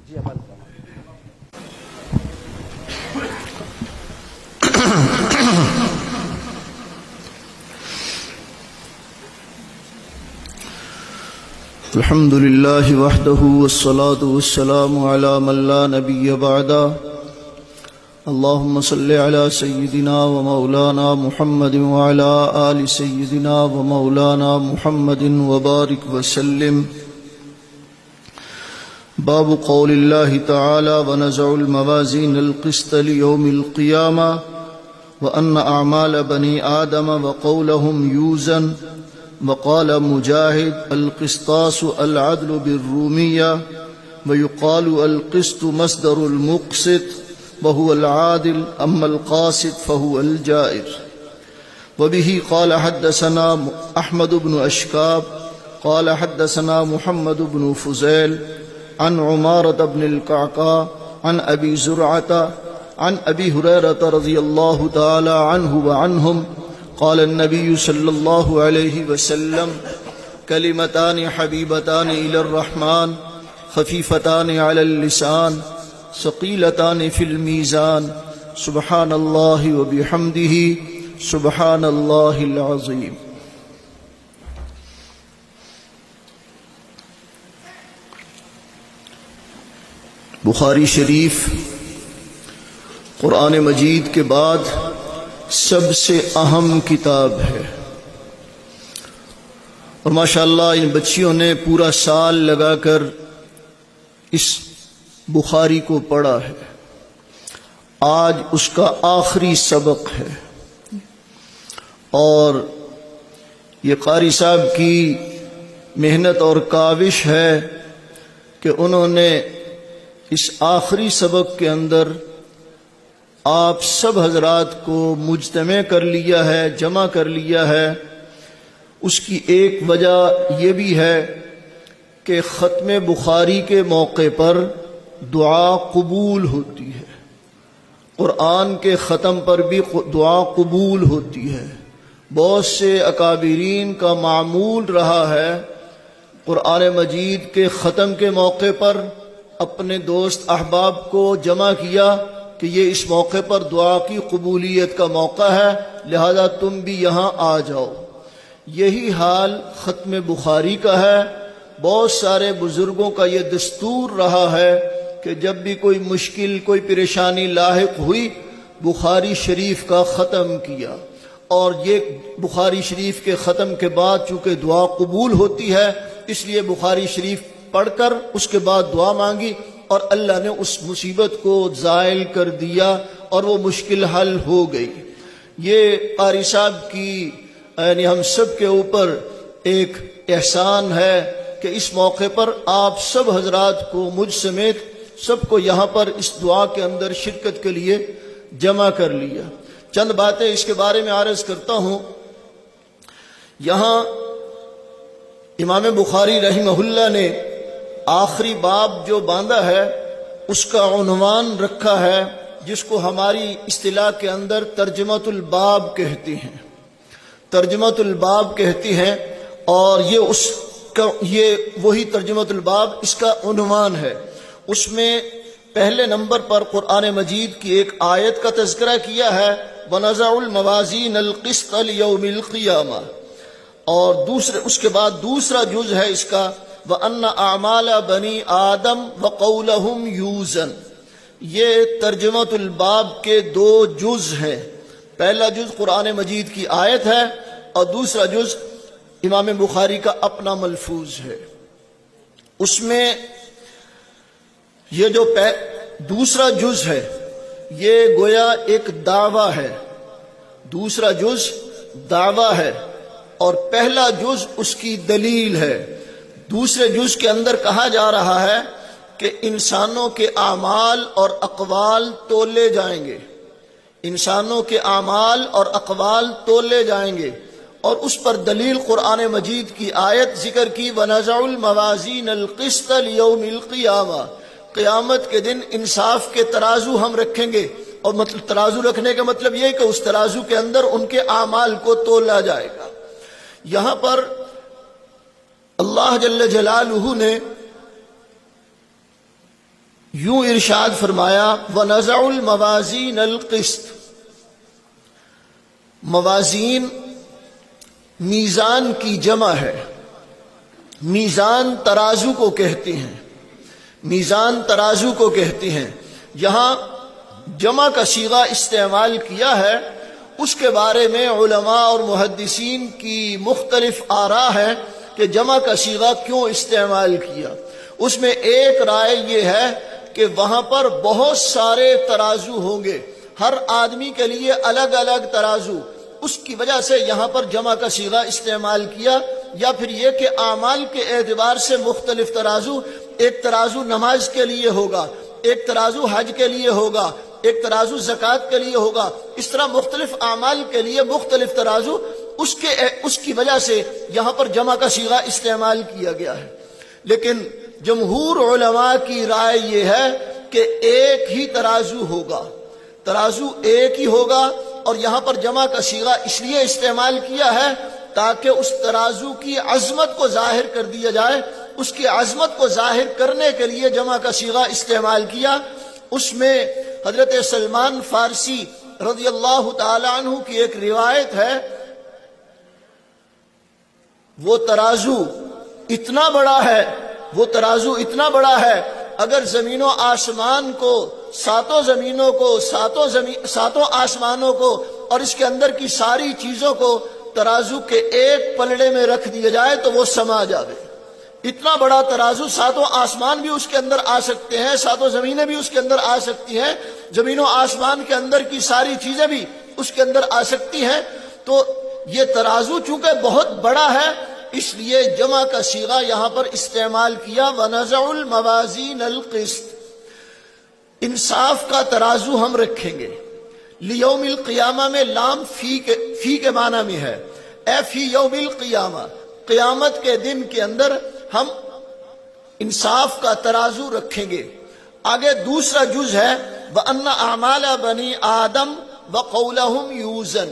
جی عمل کریں. الحمد لله وحده والصلاة والسلام على من لا نبي بعده. اللهم صل على سيدنا ومولانا محمد وعلى آل سيدنا ومولانا محمد وبارك وسلم. باب قول الله تعالى ونزع الموازين القسط ليوم القيامة وأن أعمال بني آدم وقولهم يوزن. وقال مجاهد القسطاس العدل بالرومية ويقال القسط مصدر المقسط وهو العادل أما القاسط فهو الجائر. وبه قال حدثنا أحمد بن أشكاب قال حدثنا محمد بن فزيل عن عمارة بن القعقاع عن أبي زرعة عن أبي هريرة رضي الله تعالى عنه وعنهم قال النبي صلى الله عليه وسلم كلمتان حبيبتان إلى الرحمن خفيفتان على اللسان ثقيلتان في الميزان سبحان الله وبحمده سبحان الله العظيم. بخاری شریف قرآن مجید کے بعد سب سے اہم کتاب ہے، اور ماشاءاللہ ان بچیوں نے پورا سال لگا کر اس بخاری کو پڑھا ہے. آج اس کا آخری سبق ہے، اور یہ قاری صاحب کی محنت اور کاوش ہے کہ انہوں نے اس آخری سبق کے اندر آپ سب حضرات کو مجتمع کر لیا ہے، جمع کر لیا ہے. اس کی ایک وجہ یہ بھی ہے کہ ختم بخاری کے موقع پر دعا قبول ہوتی ہے، قرآن کے ختم پر بھی دعا قبول ہوتی ہے. بہت سے اکابرین کا معمول رہا ہے قرآن مجید کے ختم کے موقع پر اپنے دوست احباب کو جمع کیا کہ یہ اس موقع پر دعا کی قبولیت کا موقع ہے، لہذا تم بھی یہاں آ جاؤ. یہی حال ختم بخاری کا ہے. بہت سارے بزرگوں کا یہ دستور رہا ہے کہ جب بھی کوئی مشکل کوئی پریشانی لاحق ہوئی بخاری شریف کا ختم کیا. اور یہ بخاری شریف کے ختم کے بعد چونکہ دعا قبول ہوتی ہے اس لیے بخاری شریف پڑھ کر اس کے بعد دعا مانگی، اور اللہ نے اس مصیبت کو زائل کر دیا اور وہ مشکل حل ہو گئی. یہ قاری صاحب کی یعنی ہم سب کے اوپر ایک احسان ہے کہ اس موقع پر آپ سب حضرات کو مجھ سمیت سب کو یہاں پر اس دعا کے اندر شرکت کے لیے جمع کر لیا. چند باتیں اس کے بارے میں عرض کرتا ہوں. یہاں امام بخاری رحمہ اللہ نے آخری باب جو باندھا ہے اس کا عنوان رکھا ہے جس کو ہماری اصطلاح کے اندر ترجمۃ الباب کہتے ہیں. ترجمۃ الباب کہتی ہیں، اور یہ وہی ترجمۃ الباب اس کا عنوان ہے. اس میں پہلے نمبر پر قرآن مجید کی ایک آیت کا تذکرہ کیا ہے وَنَزَعُ الْمَوَازِينَ الْقِسْطَ لِيَوْمِ الْقِيَامَةِ، اور اس کے بعد دوسرا جز ہے اس کا وَأَنَّ أَعْمَالَ بَنِي آدَمَ وَقَوْلَهُمْ يُوزَنُ. یہ ترجمۃ الباب کے دو جز ہیں. پہلا جز قرآن مجید کی آیت ہے اور دوسرا جز امام بخاری کا اپنا ملفوظ ہے. اس میں یہ جو دوسرا جز ہے یہ گویا ایک دعویٰ ہے، دوسرا جز دعویٰ ہے اور پہلا جز اس کی دلیل ہے. دوسرے جز کے اندر کہا جا رہا ہے کہ انسانوں کے اعمال اور اقوال تولے جائیں گے، انسانوں کے اعمال اور اقوال تولے جائیں گے، اور اس پر دلیل قرآن مجید کی آیت ذکر کی وَنَزَعُ الْمَوَازِينَ الْقِسْطَ لِيَوْمِ الْقِيَامَةِ. قیامت کے دن انصاف کے ترازو ہم رکھیں گے، اور مطلب ترازو رکھنے کا مطلب یہ کہ اس ترازو کے اندر ان کے اعمال کو تولا جائے گا. یہاں پر اللہ جل جلالہ نے یوں ارشاد فرمایا وَنَزَعُ الْمَوَازِينَ الْقِسْطَ، موازین میزان کی جمع ہے، میزان ترازو کو کہتے ہیں، میزان ترازو کو کہتے ہیں۔ یہاں جمع کا صیغہ استعمال کیا ہے، اس کے بارے میں علماء اور محدثین کی مختلف آراء ہے کہ جمع کا صیغہ کیوں استعمال کیا۔ اس میں ایک رائے یہ ہے کہ وہاں پر بہت سارے ترازو ہوں گے، ہر آدمی کے لیے الگ الگ ترازو، اس کی وجہ سے یہاں پر جمع کا صیغہ استعمال کیا۔ یا پھر یہ کہ اعمال کے اعتبار سے مختلف ترازو، ایک ترازو نماز کے لیے ہوگا، ایک ترازو حج کے لیے ہوگا، ایک ترازو زکوٰۃ کے لیے ہوگا، اس طرح مختلف اعمال کے لیے مختلف ترازو، اس کی وجہ سے یہاں پر جمع کا صیغہ استعمال کیا گیا ہے۔ لیکن جمہور علماء کی رائے یہ ہے کہ ایک ہی ترازو ہوگا، ترازو ایک ہی ہوگا، اور یہاں پر جمع کا صیغہ اس لیے استعمال کیا ہے تاکہ اس ترازو کی عظمت کو ظاہر کر دیا جائے، اس کی عظمت کو ظاہر کرنے کے لیے جمع کا صیغہ استعمال کیا۔ اس میں حضرت سلمان فارسی رضی اللہ تعالی عنہ کی ایک روایت ہے، وہ ترازو اتنا بڑا ہے، وہ ترازو اتنا بڑا ہے، اگر زمین و آسمان کو، ساتوں زمینوں کو، ساتوں آسمانوں کو اور اس کے اندر کی ساری چیزوں کو ترازو کے ایک پلڑے میں رکھ دیا جائے تو وہ سما جائے۔ اتنا بڑا ترازو، ساتوں آسمان بھی اس کے اندر آ سکتے ہیں، ساتوں زمینیں بھی اس کے اندر آ سکتی ہیں، زمین و آسمان کے اندر کی ساری چیزیں بھی اس کے اندر آ سکتی ہیں۔ تو یہ ترازو چونکہ بہت بڑا ہے، اس لیے جمع کا صیغہ یہاں پر استعمال کیا، وَنَزَعُ الْمَوَازِينَ الْقِسْطَ، انصاف کا ترازو ہم رکھیں گے۔ لیوم القیامہ میں لام فی کے معنی میں ہے، اے فی یوم القیامہ، قیامت کے دن کے اندر ہم انصاف کا ترازو رکھیں گے۔ آگے دوسرا جز ہے وَأَنَّ أَعْمَالَ بَنِي آدَمَ وَقَوْلَهُمْ يُوزَنُ،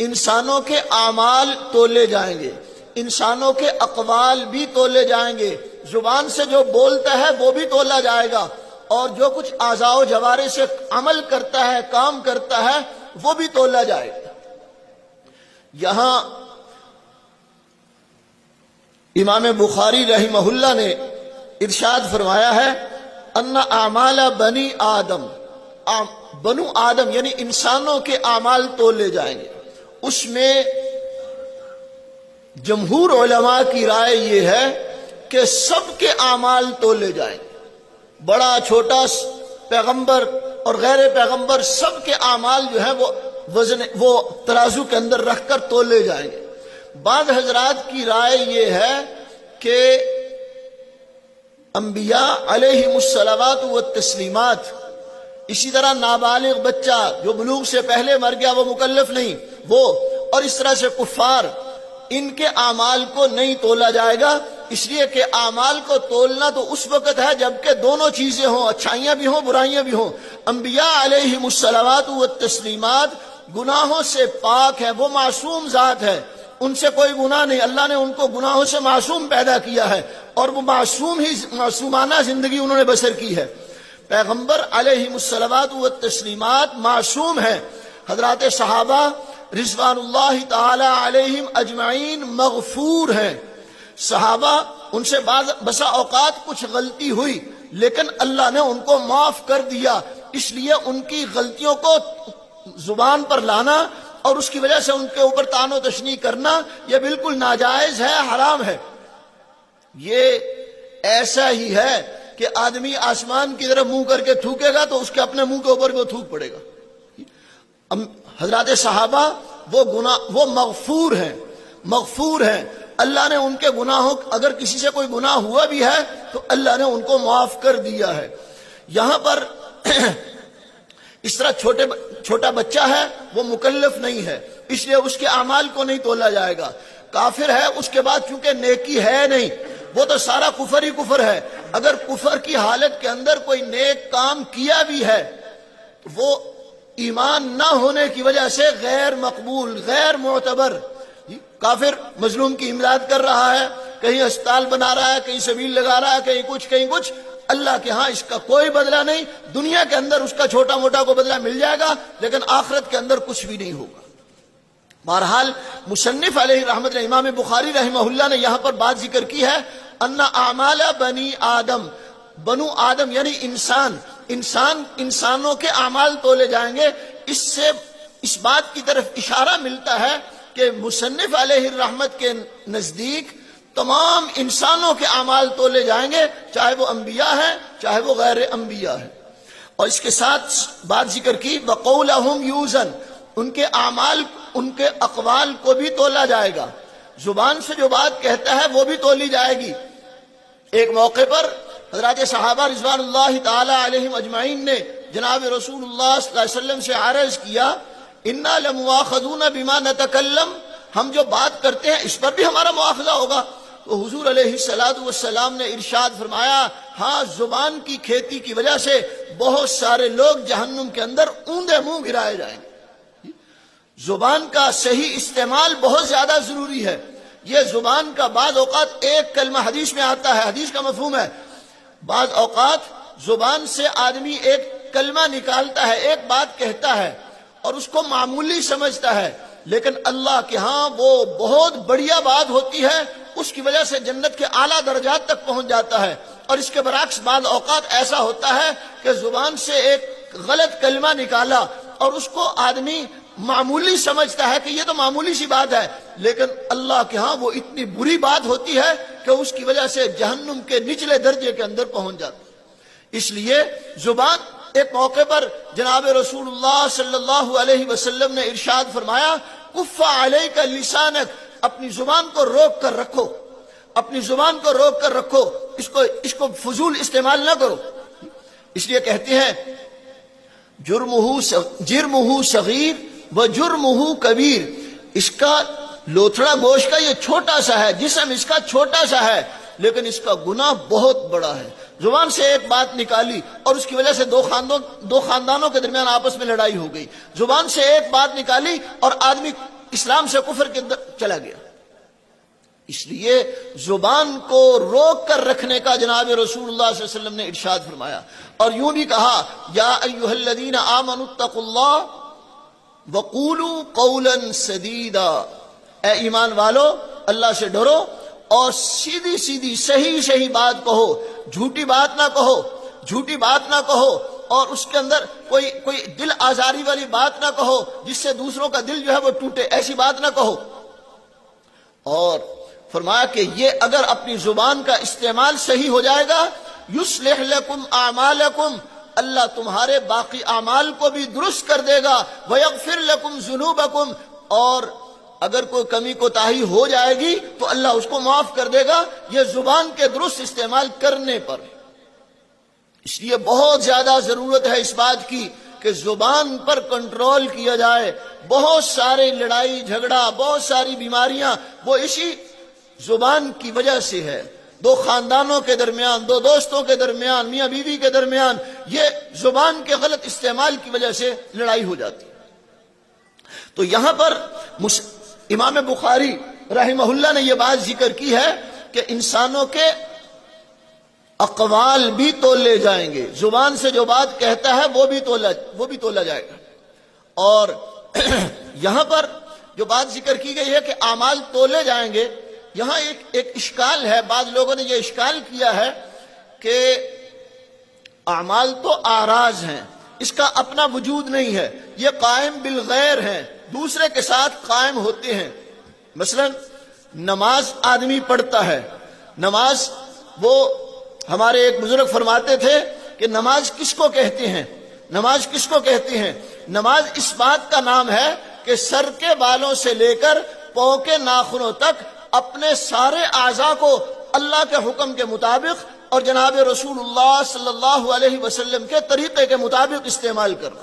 انسانوں کے اعمال تولے جائیں گے، انسانوں کے اقوال بھی تولے جائیں گے، زبان سے جو بولتا ہے وہ بھی تولا جائے گا، اور جو کچھ اعضاء و جوارح سے عمل کرتا ہے، کام کرتا ہے، وہ بھی تولا جائے گا۔ یہاں امام بخاری رحمہ اللہ نے ارشاد فرمایا ہے ان اعمال بنی آدم، بنو آدم یعنی انسانوں کے اعمال تولے جائیں گے۔ اس میں جمہور علماء کی رائے یہ ہے کہ سب کے اعمال تولے جائیں گے، بڑا چھوٹا، پیغمبر اور غیر پیغمبر، سب کے اعمال جو ہے وہ ترازو کے اندر رکھ کر تولے جائیں گے۔ بعض حضرات کی رائے یہ ہے کہ انبیاء علیہم الصلوات والتسلیمات، اسی طرح نابالغ بچہ جو بلوغ سے پہلے مر گیا وہ مکلف نہیں، وہ اور اس طرح سے کفار، ان کے اعمال کو نہیں تولا جائے گا، اس لیے کہ اعمال کو تولنا تو اس وقت ہے جبکہ دونوں چیزیں ہوں، اچھائیاں بھی ہوں، برائیاں بھی ہوں۔ انبیاء علیہم الصلوات والتسلیمات گناہوں سے پاک ہیں، وہ معصوم ذات ہے، ان سے کوئی گناہ نہیں، اللہ نے ان کو گناہوں سے معصوم پیدا کیا ہے، اور وہ معصومانہ زندگی انہوں نے بسر کی ہے۔ پیغمبر علیہم الصلوات والتسلیمات معصوم ہیں، حضرات صحابہ رضوان اللہ تعالی علیہم اجمعین مغفور ہیں۔ صحابہ ان سے بسا اوقات کچھ غلطی ہوئی لیکن اللہ نے ان کو معاف کر دیا، اس لیے ان کی غلطیوں کو زبان پر لانا اور اس کی وجہ سے ان کے اوپر طعن و تشنیع کرنا یہ بالکل ناجائز ہے، حرام ہے۔ یہ ایسا ہی ہے کہ آدمی آسمان کی طرف منہ کر کے تھوکے گا تو اس کے اپنے منہ کے اوپر بھی وہ تھوک پڑے گا۔ حضرات صحابہ وہ مغفور ہیں، مغفور ہیں، اللہ نے ان کے گناہوں، اگر کسی سے کوئی گناہ ہوا بھی ہے تو اللہ نے ان کو معاف کر دیا ہے۔ یہاں پر اس طرح چھوٹا بچہ ہے وہ مکلف نہیں ہے، اس لیے اس کے اعمال کو نہیں تولا جائے گا۔ کافر ہے، اس کے بعد چونکہ نیکی ہے نہیں، وہ تو سارا کفر ہی کفر ہے۔ اگر کفر کی حالت کے اندر کوئی نیک کام کیا بھی ہے تو وہ ایمان نہ ہونے کی وجہ سے غیر مقبول، غیر معتبر۔ کافر مظلوم کی امداد کر رہا ہے، کہیں اسپتال بنا رہا ہے، کہیں سبیل لگا رہا ہے، کہیں کچھ اللہ کے ہاں اس کا کوئی بدلہ نہیں. دنیا کے اندر اس کا چھوٹا موٹا کو بدلہ مل جائے گا لیکن آخرت کے اندر کچھ بھی نہیں ہوگا. بہرحال مصنف علیہ رحمت اللہ امام بخاری رحمہ اللہ نے یہاں پر بات ذکر کی ہے ان اعمال بنی آدم، بنو آدم یعنی انسانوں کے اعمال تولے جائیں گے. اس سے اس بات کی طرف اشارہ ملتا ہے کہ مصنف علیہ الرحمت کے نزدیک تمام انسانوں کے اعمال تولے جائیں گے، چاہے وہ انبیاء ہیں چاہے وہ غیر انبیاء ہیں. اور اس کے ساتھ بات ذکر کی وَقَوْلَهُمْ يُوزَنْ، ان کے اعمال ان کے اقوال کو بھی تولا جائے گا. زبان سے جو بات کہتا ہے وہ بھی تولی جائے گی. ایک موقع پر حضرات صحابہ رضوان اللہ تعالی علیہم اجمعین نے جناب رسول اللہ صلی اللہ علیہ وسلم سے عرض کیا اِنَّا لَمُؤَاخَذُونَ بِمَا نَتَكَلَّمْ، ہم جو بات کرتے ہیں اس پر بھی ہمارا مؤاخذہ ہوگا. تو حضور علیہ السلام نے ارشاد فرمایا ہاں، زبان کی کھیتی کی وجہ سے بہت سارے لوگ جہنم کے اندر اوندے منہ گرائے جائیں گے. زبان کا صحیح استعمال بہت زیادہ ضروری ہے. یہ زبان کا بعض اوقات ایک کلمہ حدیث میں آتا ہے، حدیث کا مفہوم ہے، بعض اوقات زبان سے آدمی ایک کلمہ نکالتا ہے، ایک بات کہتا ہے اور اس کو معمولی سمجھتا ہے، لیکن اللہ کے ہاں وہ بہت بڑھیا بات ہوتی ہے، اس کی وجہ سے جنت کے اعلیٰ درجات تک پہنچ جاتا ہے. اور اس کے برعکس بعض اوقات ایسا ہوتا ہے کہ زبان سے ایک غلط کلمہ نکالا اور اس کو آدمی معمولی سمجھتا ہے کہ یہ تو معمولی سی بات ہے، لیکن اللہ کے ہاں وہ اتنی بری بات ہوتی ہے کہ اس کی وجہ سے جہنم کے نچلے درجے کے اندر پہنچ جاتا ہے. اس لیے زبان، ایک موقع پر جناب رسول اللہ صلی اللہ علیہ وسلم نے ارشاد فرمایا کف علیک لسانک، اپنی زبان کو روک کر رکھو، اپنی زبان کو روک کر رکھو، اس کو فضول استعمال نہ کرو. اس لیے کہتے ہیں جرمہ صغیر و جرمہ کبیر، اس کا لوتھڑا گوشت کا یہ چھوٹا سا ہے، جسم اس کا چھوٹا سا ہے، لیکن اس کا گناہ بہت بڑا ہے. زبان سے ایک بات نکالی اور اس کی وجہ سے دو خاندانوں کے درمیان آپس میں لڑائی ہو گئی. زبان سے ایک بات نکالی اور آدمی اسلام سے کفر کے اندر چلا گیا. اس لیے زبان کو روک کر رکھنے کا جناب رسول اللہ صلی اللہ علیہ وسلم نے ارشاد فرمایا. اور یوں بھی کہا یا ایھا الذین آمنوا اتقوا اللہ وقولوا قولا سدیدا، اے ایمان والو اللہ سے ڈرو اور سیدھی سیدھی صحیح بات کہو، جھوٹی بات نہ کہو، جھوٹی بات نہ کہو، اور اس کے اندر کوئی دل آزاری والی بات نہ کہو جس سے دوسروں کا دل جو ہے وہ ٹوٹے، ایسی بات نہ کہو. اور فرمایا کہ یہ اگر اپنی زبان کا استعمال صحیح ہو جائے گا یصلح لکم اعمالکم، اللہ تمہارے باقی اعمال کو بھی درست کر دے گا، ویغفر لکم ذنوبکم، اور اگر کوئی کمی کوتاہی ہو جائے گی تو اللہ اس کو معاف کر دے گا، یہ زبان کے درست استعمال کرنے پر. اس لیے بہت زیادہ ضرورت ہے اس بات کی کہ زبان پر کنٹرول کیا جائے. بہت سارے لڑائی جھگڑا، بہت ساری بیماریاں وہ اسی زبان کی وجہ سے ہے. دو خاندانوں کے درمیان، دو دوستوں کے درمیان، میاں بیوی کے درمیان، یہ زبان کے غلط استعمال کی وجہ سے لڑائی ہو جاتی ہے. تو یہاں پر امام بخاری رحمہ اللہ نے یہ بات ذکر کی ہے کہ انسانوں کے اقوال بھی تولے جائیں گے. زبان سے جو بات کہتا ہے وہ بھی تولا جائے گا. اور یہاں پر جو بات ذکر کی گئی ہے کہ اعمال تولے جائیں گے، یہاں ایک اشکال ہے. بعض لوگوں نے یہ اشکال کیا ہے کہ اعمال تو آراز ہیں، اس کا اپنا وجود نہیں ہے، یہ قائم بالغیر ہیں، دوسرے کے ساتھ قائم ہوتے ہیں. مثلا نماز آدمی پڑھتا ہے، نماز، وہ ہمارے ایک بزرگ فرماتے تھے کہ نماز کس کو کہتے ہیں، نماز کس کو کہتے ہیں؟ نماز اس بات کا نام ہے کہ سر کے بالوں سے لے کر پاؤں کے ناخنوں تک اپنے سارے اعضاء کو اللہ کے حکم کے مطابق اور جناب رسول اللہ صلی اللہ علیہ وسلم کے طریقے کے مطابق استعمال کرنا.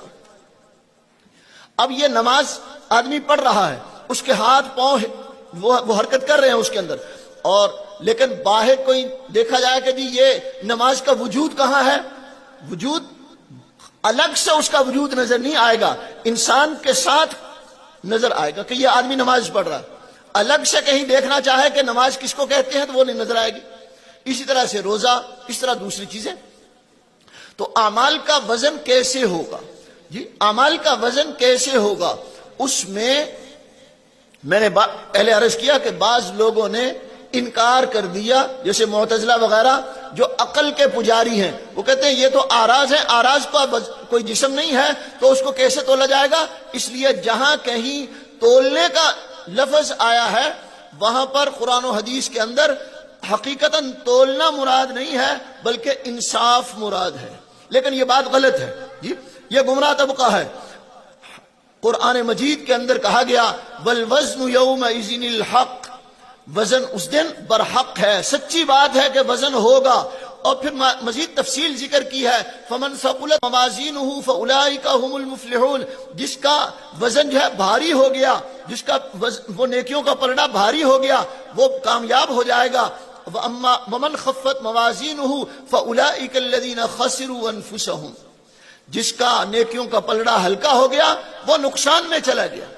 اب یہ نماز آدمی پڑھ رہا ہے، اس کے ہاتھ پاؤں وہ حرکت کر رہے ہیں اس کے اندر، اور لیکن باہر کوئی دیکھا جائے کہ جی یہ نماز کا وجود کہاں ہے، وجود الگ سے اس کا وجود نظر نہیں آئے گا، انسان کے ساتھ نظر آئے گا کہ یہ آدمی نماز پڑھ رہا ہے. الگ سے کہیں دیکھنا چاہے کہ نماز کس کو کہتے ہیں تو وہ نہیں نظر آئے گی. اسی طرح سے روزہ، اس طرح دوسری چیزیں. تو اعمال کا وزن کیسے ہوگا؟ جی اعمال کا وزن کیسے ہوگا؟ اس میں نے پہلے عرض کیا کہ بعض لوگوں نے انکار کر دیا، جیسے معتزلہ وغیرہ جو عقل کے پجاری ہیں، وہ کہتے ہیں یہ تو آراز ہے، آراز کا کوئی جسم نہیں ہے تو اس کو کیسے تولا جائے گا؟ اس لیے جہاں کہیں تولنے کا لفظ آیا ہے وہاں پر قرآن و حدیث کے اندر حقیقتاً تولنا مراد نہیں ہے بلکہ انصاف مراد ہے، لیکن یہ بات غلط ہے، جی یہ گمراہ طبقہ ہے۔ قرآن مجید کے اندر کہا گیا والوزن یومئذ الحق، وزن اس دن برحق ہے، سچی بات ہے کہ وزن ہوگا۔ اور پھر مزید تفصیل ذکر کی ہے فمن ثقلت موازینہ فاولئک هم المفلحون، جس کا وزن جو ہے بھاری ہو گیا، جس کا وہ نیکیوں کا پلڑا بھاری ہو گیا وہ کامیاب ہو جائے گا۔ ومن خفت موازینہ فاولئک الذین خسروا انفسهم، جس کا نیکیوں کا پلڑا ہلکا ہو گیا وہ نقصان میں چلا گیا۔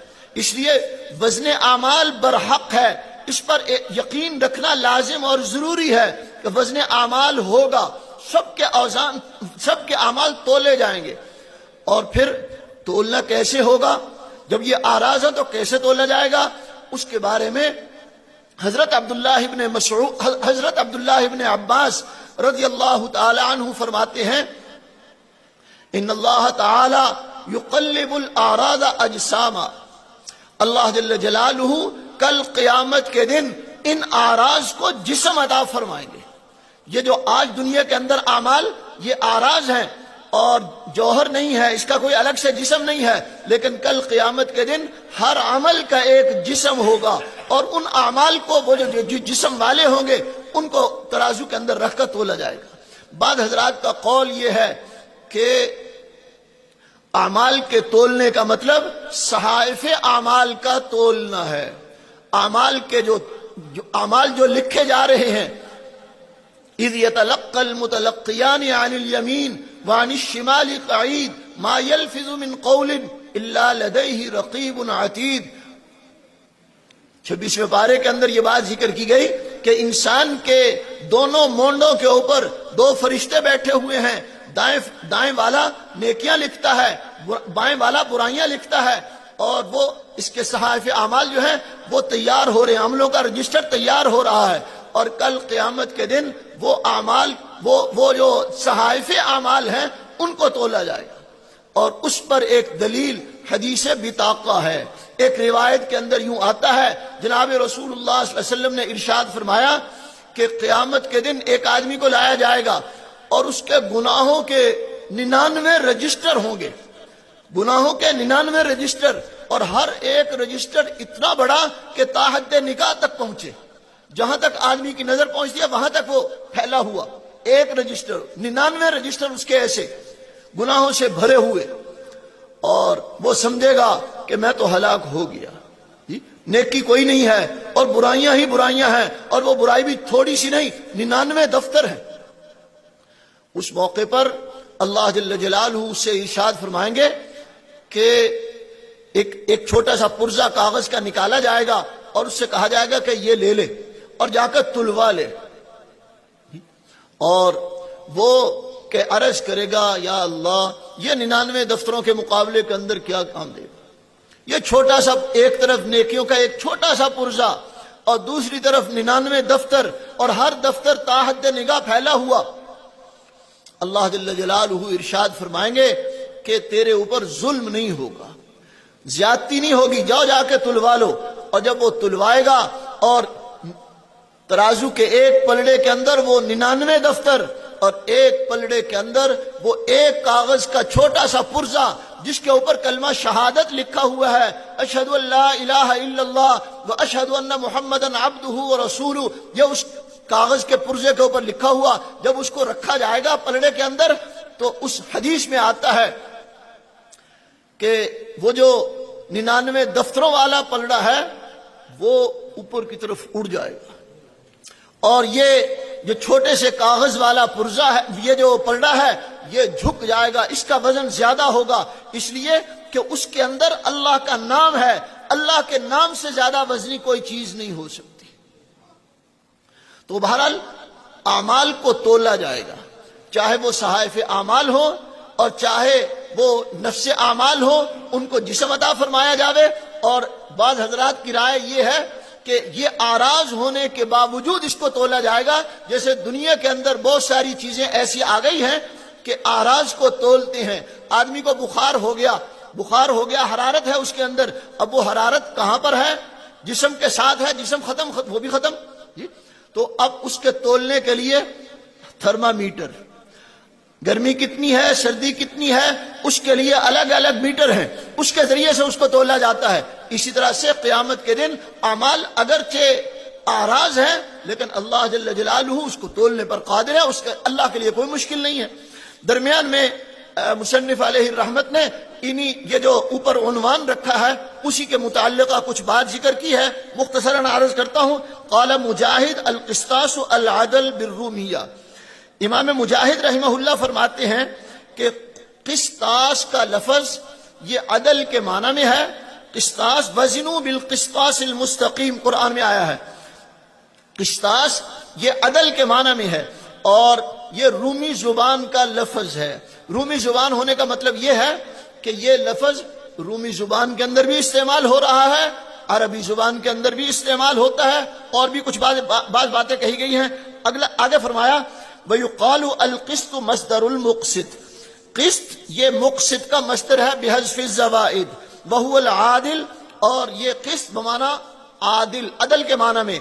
اس لیے وزن اعمال برحق ہے، اس پر یقین رکھنا لازم اور ضروری ہے کہ وزن اعمال ہوگا، سب کے اعمال تولے جائیں گے۔ اور پھر تولنا کیسے ہوگا؟ جب یہ آراز ہے تو کیسے تولا جائے گا؟ اس کے بارے میں حضرت عبداللہ ابن عباس رضی اللہ تعالی عنہ فرماتے ہیں ان اللہ تعالی یقلب الاعراض اجساما، اللہ جل جلالہ کل قیامت کے دن ان آراز کو جسم عطا فرمائیں گے۔ یہ جو آج دنیا کے اندر اعمال یہ آراز ہیں اور جوہر نہیں ہے، اس کا کوئی الگ سے جسم نہیں ہے، لیکن کل قیامت کے دن ہر عمل کا ایک جسم ہوگا اور ان اعمال کو وہ جو جسم والے ہوں گے ان کو ترازو کے اندر رکھ کر تولا جائے گا۔ بعض حضرات کا قول یہ ہے کہ اعمال کے تولنے کا مطلب صحائف اعمال کا تولنا ہے، اعمال کے جو اعمال جو لکھے جا رہے ہیں اذ يتلقى المتلقيان عن اليمين وعن الشمال قعيد ما يلفظ من قول الا لديه رقيب عتيد۔ 26ویں پارے کے اندر یہ بات ذکر کی گئی کہ انسان کے دونوں مونڈوں کے اوپر دو فرشتے بیٹھے ہوئے ہیں، دائیں والا نیکیاں لکھتا ہے، بائیں والا برائیاں لکھتا ہے، اور وہ اس کے صحائف اعمال جو ہیں وہ تیار ہو رہے ہیں، عملوں کا رجسٹر تیار ہو رہا ہے، اور کل قیامت کے دن وہ اعمال وہ جو صحائف اعمال ہیں ان کو تولا جائے گا۔ اور اس پر ایک دلیل حدیث بطاقہ ہے۔ ایک روایت کے اندر یوں آتا ہے جناب رسول اللہ صلی اللہ علیہ وسلم نے ارشاد فرمایا کہ قیامت کے دن ایک آدمی کو لایا جائے گا اور اس کے گناہوں کے 99 رجسٹر ہوں گے، گناہوں کے 99 رجسٹر، اور ہر ایک رجسٹر اتنا بڑا کہ تا حد نگاہ تک پہنچے، جہاں تک آدمی کی نظر پہنچتی ہے وہاں تک وہ پھیلا ہوا ایک رجسٹر، 99 رجسٹر اس کے ایسے گناہوں سے بھرے ہوئے، اور وہ سمجھے گا کہ میں تو ہلاک ہو گیا، نیکی کوئی نہیں ہے اور برائیاں ہی برائیاں ہیں، اور وہ برائی بھی تھوڑی سی نہیں، 99 دفتر ہیں۔ اس موقع پر اللہ جل جلالہ سے ارشاد فرمائیں گے کہ ایک چھوٹا سا پرزہ کاغذ کا نکالا جائے گا اور اس سے کہا جائے گا کہ یہ لے لے اور جا کر تلوا لے، اور وہ کہ عرض کرے گا یا اللہ یہ 99 دفتروں کے مقابلے کے اندر کیا کام دے گا، یہ چھوٹا سا ایک طرف نیکیوں کا ایک چھوٹا سا پرزہ اور دوسری طرف 99 دفتر، اور ہر دفتر تا حد نگاہ پھیلا ہوا۔ اللہ جل جلالہ ارشاد فرمائیں گے کہ تیرے اوپر ظلم نہیں ہوگا، زیادتی نہیں ہوگی، جاؤ جا کے تلوا لو۔ اور جب وہ تلوائے گا اور ترازو کے ایک پلڑے کے اندر وہ 99 دفتر اور ایک پلڑے کے اندر وہ ایک کاغذ کا چھوٹا سا پرزہ جس کے اوپر کلمہ شہادت لکھا ہوا ہے، اشہد ان لا الہ الا اللہ و اشہد ان محمدا عبدہ و رسولہ، یہ اس کاغذ کے پرزے کے اوپر لکھا ہوا جب اس کو رکھا جائے گا پلڑے کے اندر، تو اس حدیث میں آتا ہے کہ وہ جو 99 دفتروں والا پلڑا ہے وہ اوپر کی طرف اڑ جائے گا، اور یہ جو چھوٹے سے کاغذ والا پرزہ ہے، یہ جو پلڑا ہے یہ جھک جائے گا، اس کا وزن زیادہ ہوگا، اس لیے کہ اس کے اندر اللہ کا نام ہے، اللہ کے نام سے زیادہ وزنی کوئی چیز نہیں ہو سکتی۔ تو بہرحال اعمال کو تولا جائے گا، چاہے وہ صحائف اعمال ہو اور چاہے وہ نفس اعمال ہو، ان کو جسم عطا فرمایا جاوے۔ اور بعض حضرات کی رائے یہ ہے کہ یہ آراز ہونے کے باوجود اس کو تولا جائے گا، جیسے دنیا کے اندر بہت ساری چیزیں ایسی آ گئی ہیں کہ آراز کو تولتے ہیں۔ آدمی کو بخار ہو گیا، حرارت ہے اس کے اندر، اب وہ حرارت کہاں پر ہے؟ جسم کے ساتھ ہے، جسم ختم، وہ بھی ختم جی۔ تو اب اس کے تولنے کے لیے تھرمامیٹر، گرمی کتنی ہے، سردی کتنی ہے، اس کے لیے الگ الگ میٹر ہیں، اس کے ذریعے سے اس کو تولا جاتا ہے۔ اسی طرح سے قیامت کے دن اعمال اگرچہ آراز ہیں لیکن اللہ جل جلالہ اس کو تولنے پر قادر ہے، اس کے اللہ کے لیے کوئی مشکل نہیں ہے۔ درمیان میں مصنف علیہ الرحمت نے یہ جو اوپر عنوان رکھا ہے اسی کے متعلقہ کچھ بات ذکر کی ہے، مختصراً عرض کرتا ہوں۔ قال مجاہد القسطاس العدل بالرومیہ، امام مجاہد رحمہ اللہ فرماتے ہیں کہ قسطاس کا لفظ یہ عدل کے معنی میں ہے۔ قسطاس وزنوا بالقسطاس المستقیم قرآن میں آیا ہے، قسطاس یہ عدل کے معنی میں ہے، اور یہ رومی زبان کا لفظ ہے۔ رومی زبان ہونے کا مطلب یہ ہے کہ یہ لفظ رومی زبان کے اندر بھی استعمال ہو رہا ہے، عربی زبان کے اندر بھی استعمال ہوتا ہے، اور بھی کچھ بعض باتیں کہی گئی ہیں۔ آگے فرمایا وَيُقَالُ الْقِسْطُ مصدر المقسط، قسط یہ مقسط کا مصدر ہے بحذف الزوائد، وَهُوَ الْعَادِلُ، اور یہ قسط بمعنی عادل، عدل کے معنی میں،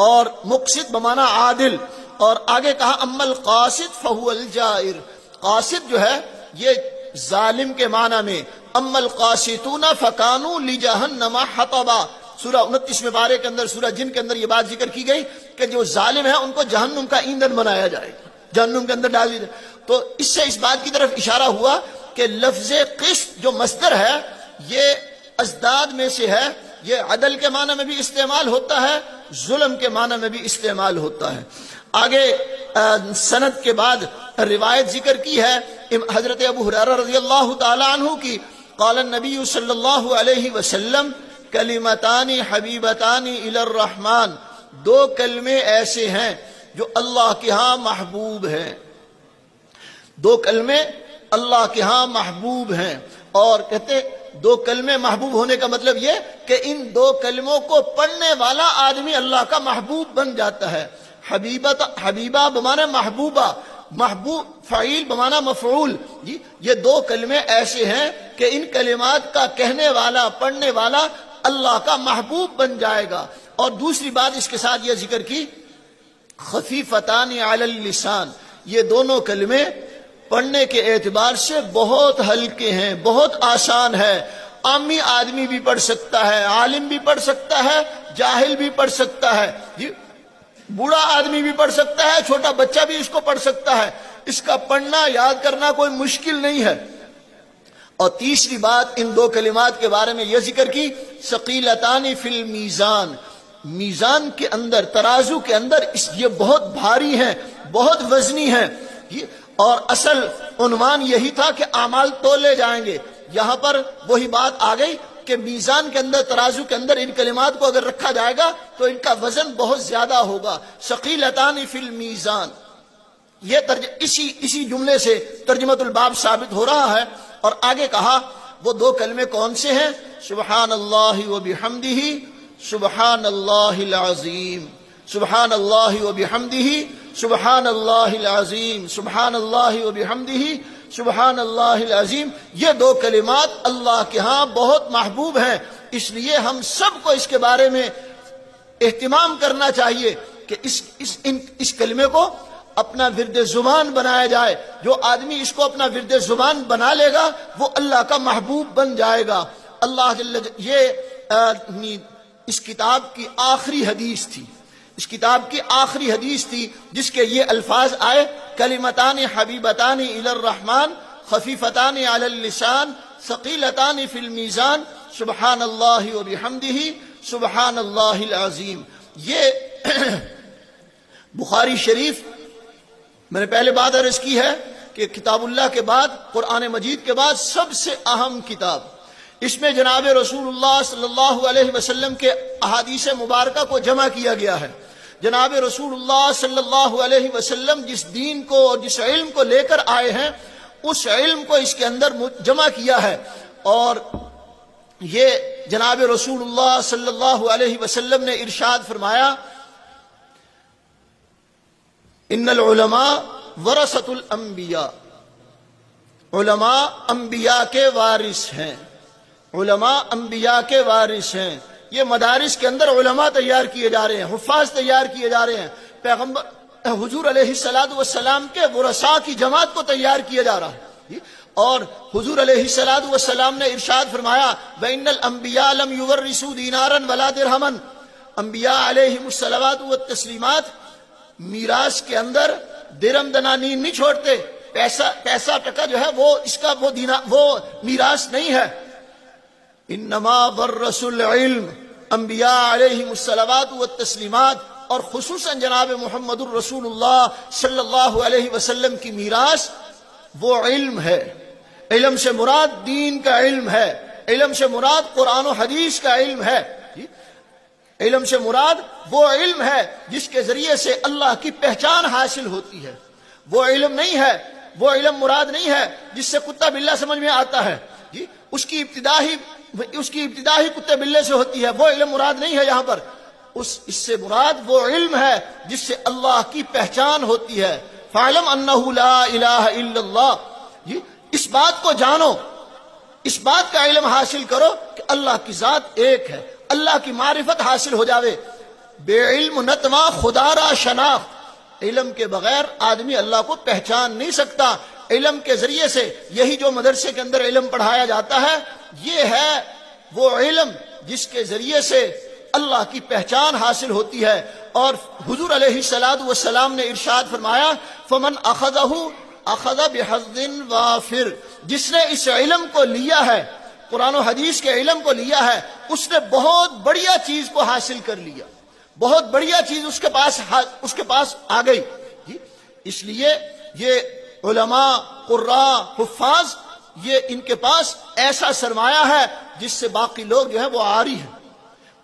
اور مقسط بمعنی عادل۔ اور آگے کہا اما القاسط فهو الجائر، قاسط جو ہے یہ ظالم کے معنی میں، اما القاسطون فکانوا لجہنم حطبا، سورہ 29 پارے کے اندر، سورہ جن کے اندر یہ بات ذکر کی گئی کہ جو ظالم ہے ان کو جہنم کا ایندھن بنایا جائے گا، جہنم کے اندر ڈال دیا جائے۔ تو اس سے اس بات کی طرف اشارہ ہوا کہ لفظ قسط جو مصدر ہے یہ ازداد میں سے ہے، یہ عدل کے معنی میں بھی استعمال ہوتا ہے، ظلم کے معنی میں بھی استعمال ہوتا ہے۔ آگے سند کے بعد روایت ذکر کی ہے حضرت ابو ہریرہ رضی اللہ تعالی عنہ کی، قال النبی صلی اللہ علیہ وسلم کلمتان حبیبتان الی الرحمن، دو کلمے ایسے ہیں جو اللہ کے ہاں محبوب ہیں، دو کلمے اللہ کے ہاں محبوب ہیں۔ اور کہتے دو کلمے محبوب ہونے کا مطلب یہ کہ ان دو کلموں کو پڑھنے والا آدمی اللہ کا محبوب بن جاتا ہے۔ حبیبہ بمعنی محبوبہ، محبوب فعیل بمعنی مفعول جی۔ یہ دو کلمے ایسے ہیں کہ ان کلمات کا کہنے والا، پڑھنے والا اللہ کا محبوب بن جائے گا۔ اور دوسری بات اس کے ساتھ یہ ذکر کی خفیفتان علی اللسان، یہ دونوں کلمے پڑھنے کے اعتبار سے بہت ہلکے ہیں، بہت آسان ہے، عامی آدمی بھی پڑھ سکتا ہے، عالم بھی پڑھ سکتا ہے، جاہل بھی پڑھ سکتا ہے جی، بوڑھا آدمی بھی پڑھ سکتا ہے، چھوٹا بچہ بھی اس کو پڑھ سکتا ہے، اس کا پڑھنا یاد کرنا کوئی مشکل نہیں ہے۔ اور تیسری بات ان دو کلمات کے بارے میں یہ ذکر کی ثقیلتان فی المیزان، میزان کے اندر، ترازو کے اندر یہ بہت بھاری ہیں، بہت وزنی ہیں۔ اور اصل عنوان یہی تھا کہ اعمال تولے جائیں گے، یہاں پر وہی بات آ گئی کہ میزان کے اندر، ترازو کے اندر ان کلمات کو اگر رکھا جائے گا تو ان کا وزن بہت زیادہ ہوگا۔ ثقیلتان فی المیزان، یہ اسی جملے سے ترجمۃ الباب ثابت ہو رہا ہے۔ اور آگے کہا وہ دو کلمے کون سے ہیں؟ سبحان اللہ و بحمدہ سبحان اللہ العظیم، سبحان اللہ و بحمدہ سبحان اللہ العظیم، سبحان اللہ و بحمدہ سبحان اللہ العظیم۔ یہ دو کلمات اللہ کے ہاں بہت محبوب ہیں، اس لیے ہم سب کو اس کے بارے میں اہتمام کرنا چاہیے کہ اس کلمے کو اپنا ورد زبان بنایا جائے۔ جو آدمی اس کو اپنا ورد زبان بنا لے گا وہ اللہ کا محبوب بن جائے گا۔ یہ اس کتاب کی آخری حدیث تھی، اس کتاب کی آخری حدیث تھی جس کے یہ الفاظ آئے کلمتان حبیبتان الی الرحمن خفیفتان علی اللسان ثقیلتان فی المیزان سبحان اللہ و بحمدہ سبحان اللہ العظیم۔ یہ بخاری شریف، میں نے پہلے بات عرض کی ہے کہ کتاب اللہ کے بعد، قرآن مجید کے بعد سب سے اہم کتاب، اس میں جناب رسول اللہ صلی اللہ علیہ وسلم کے احادیث مبارکہ کو جمع کیا گیا ہے۔ جناب رسول اللہ صلی اللہ علیہ وسلم جس دین کو اور جس علم کو لے کر آئے ہیں اس علم کو اس کے اندر جمع کیا ہے. اور یہ جناب رسول اللہ صلی اللہ علیہ وسلم نے ارشاد فرمایا ان العلماء ورثۃ الانبیاء، علماء انبیاء کے وارث ہیں، علماء انبیاء کے وارث ہیں. یہ مدارس کے اندر علماء تیار کیے جا رہے ہیں، حفاظ تیار کیے جا رہے ہیں، پیغمبر حضور علیہ السلام کے ورثاء کی جماعت کو تیار کیا جا رہا ہے. اور حضور علیہ السلام نے ارشاد فرمایا وَإِنَّ الْأَنْبِيَاءَ لَمْ يُوَرِّثُوا دِينَارًا وَلَا دِرْهَمًا، انبیاء علیہم الصلوات والتسلیمات میراث کے اندر درم دنانین نہیں چھوڑتے، پیسہ ٹکا جو ہے وہ میراث نہیں ہے. انما ورثوا العلم، انبیاء علیہم الصلوات والتسلیمات اور خصوصاً جناب محمد الرسول اللہ صلی اللہ علیہ وسلم کی میراث وہ علم ہے. علم سے مراد دین کا علم ہے، علم سے مراد قرآن و حدیث کا علم ہے. علم سے مراد وہ علم ہے جس کے ذریعے سے اللہ کی پہچان حاصل ہوتی ہے. وہ علم نہیں ہے، وہ علم مراد نہیں ہے جس سے کتا بلہ سمجھ میں آتا ہے. اس کی ابتدا ہی کتے بلے سے ہوتی ہے، وہ علم مراد نہیں ہے یہاں پر. اس سے مراد وہ علم ہے جس سے اللہ کی پہچان ہوتی ہے. فَاعْلَمْ أَنَّهُ لَا إِلَٰهَ إِلَّا اللَّهُ، اس بات کو جانو، اس بات کا علم حاصل کرو کہ اللہ کی ذات ایک ہے، اللہ کی معرفت حاصل ہو جاوے. بے علم نتواں خدا را شناخت، علم کے بغیر آدمی اللہ کو پہچان نہیں سکتا. علم کے ذریعے سے یہی جو مدرسے کے اندر علم پڑھایا جاتا ہے یہ ہے وہ علم جس کے ذریعے سے اللہ کی پہچان حاصل ہوتی ہے. اور حضور علیہ السلام نے ارشاد فرمایا فمن اخذہ اخذ بحظ وافر، جس نے اس علم کو لیا ہے، قرآن و حدیث کے علم کو لیا ہے، اس نے بہت بڑھیا چیز کو حاصل کر لیا، بہت بڑھیا چیز اس کے پاس آ گئی. اس لیے یہ علماء، قراء، حفاظ، یہ ان کے پاس ایسا سرمایہ ہے جس سے باقی لوگ جو ہے وہ عاری ہیں.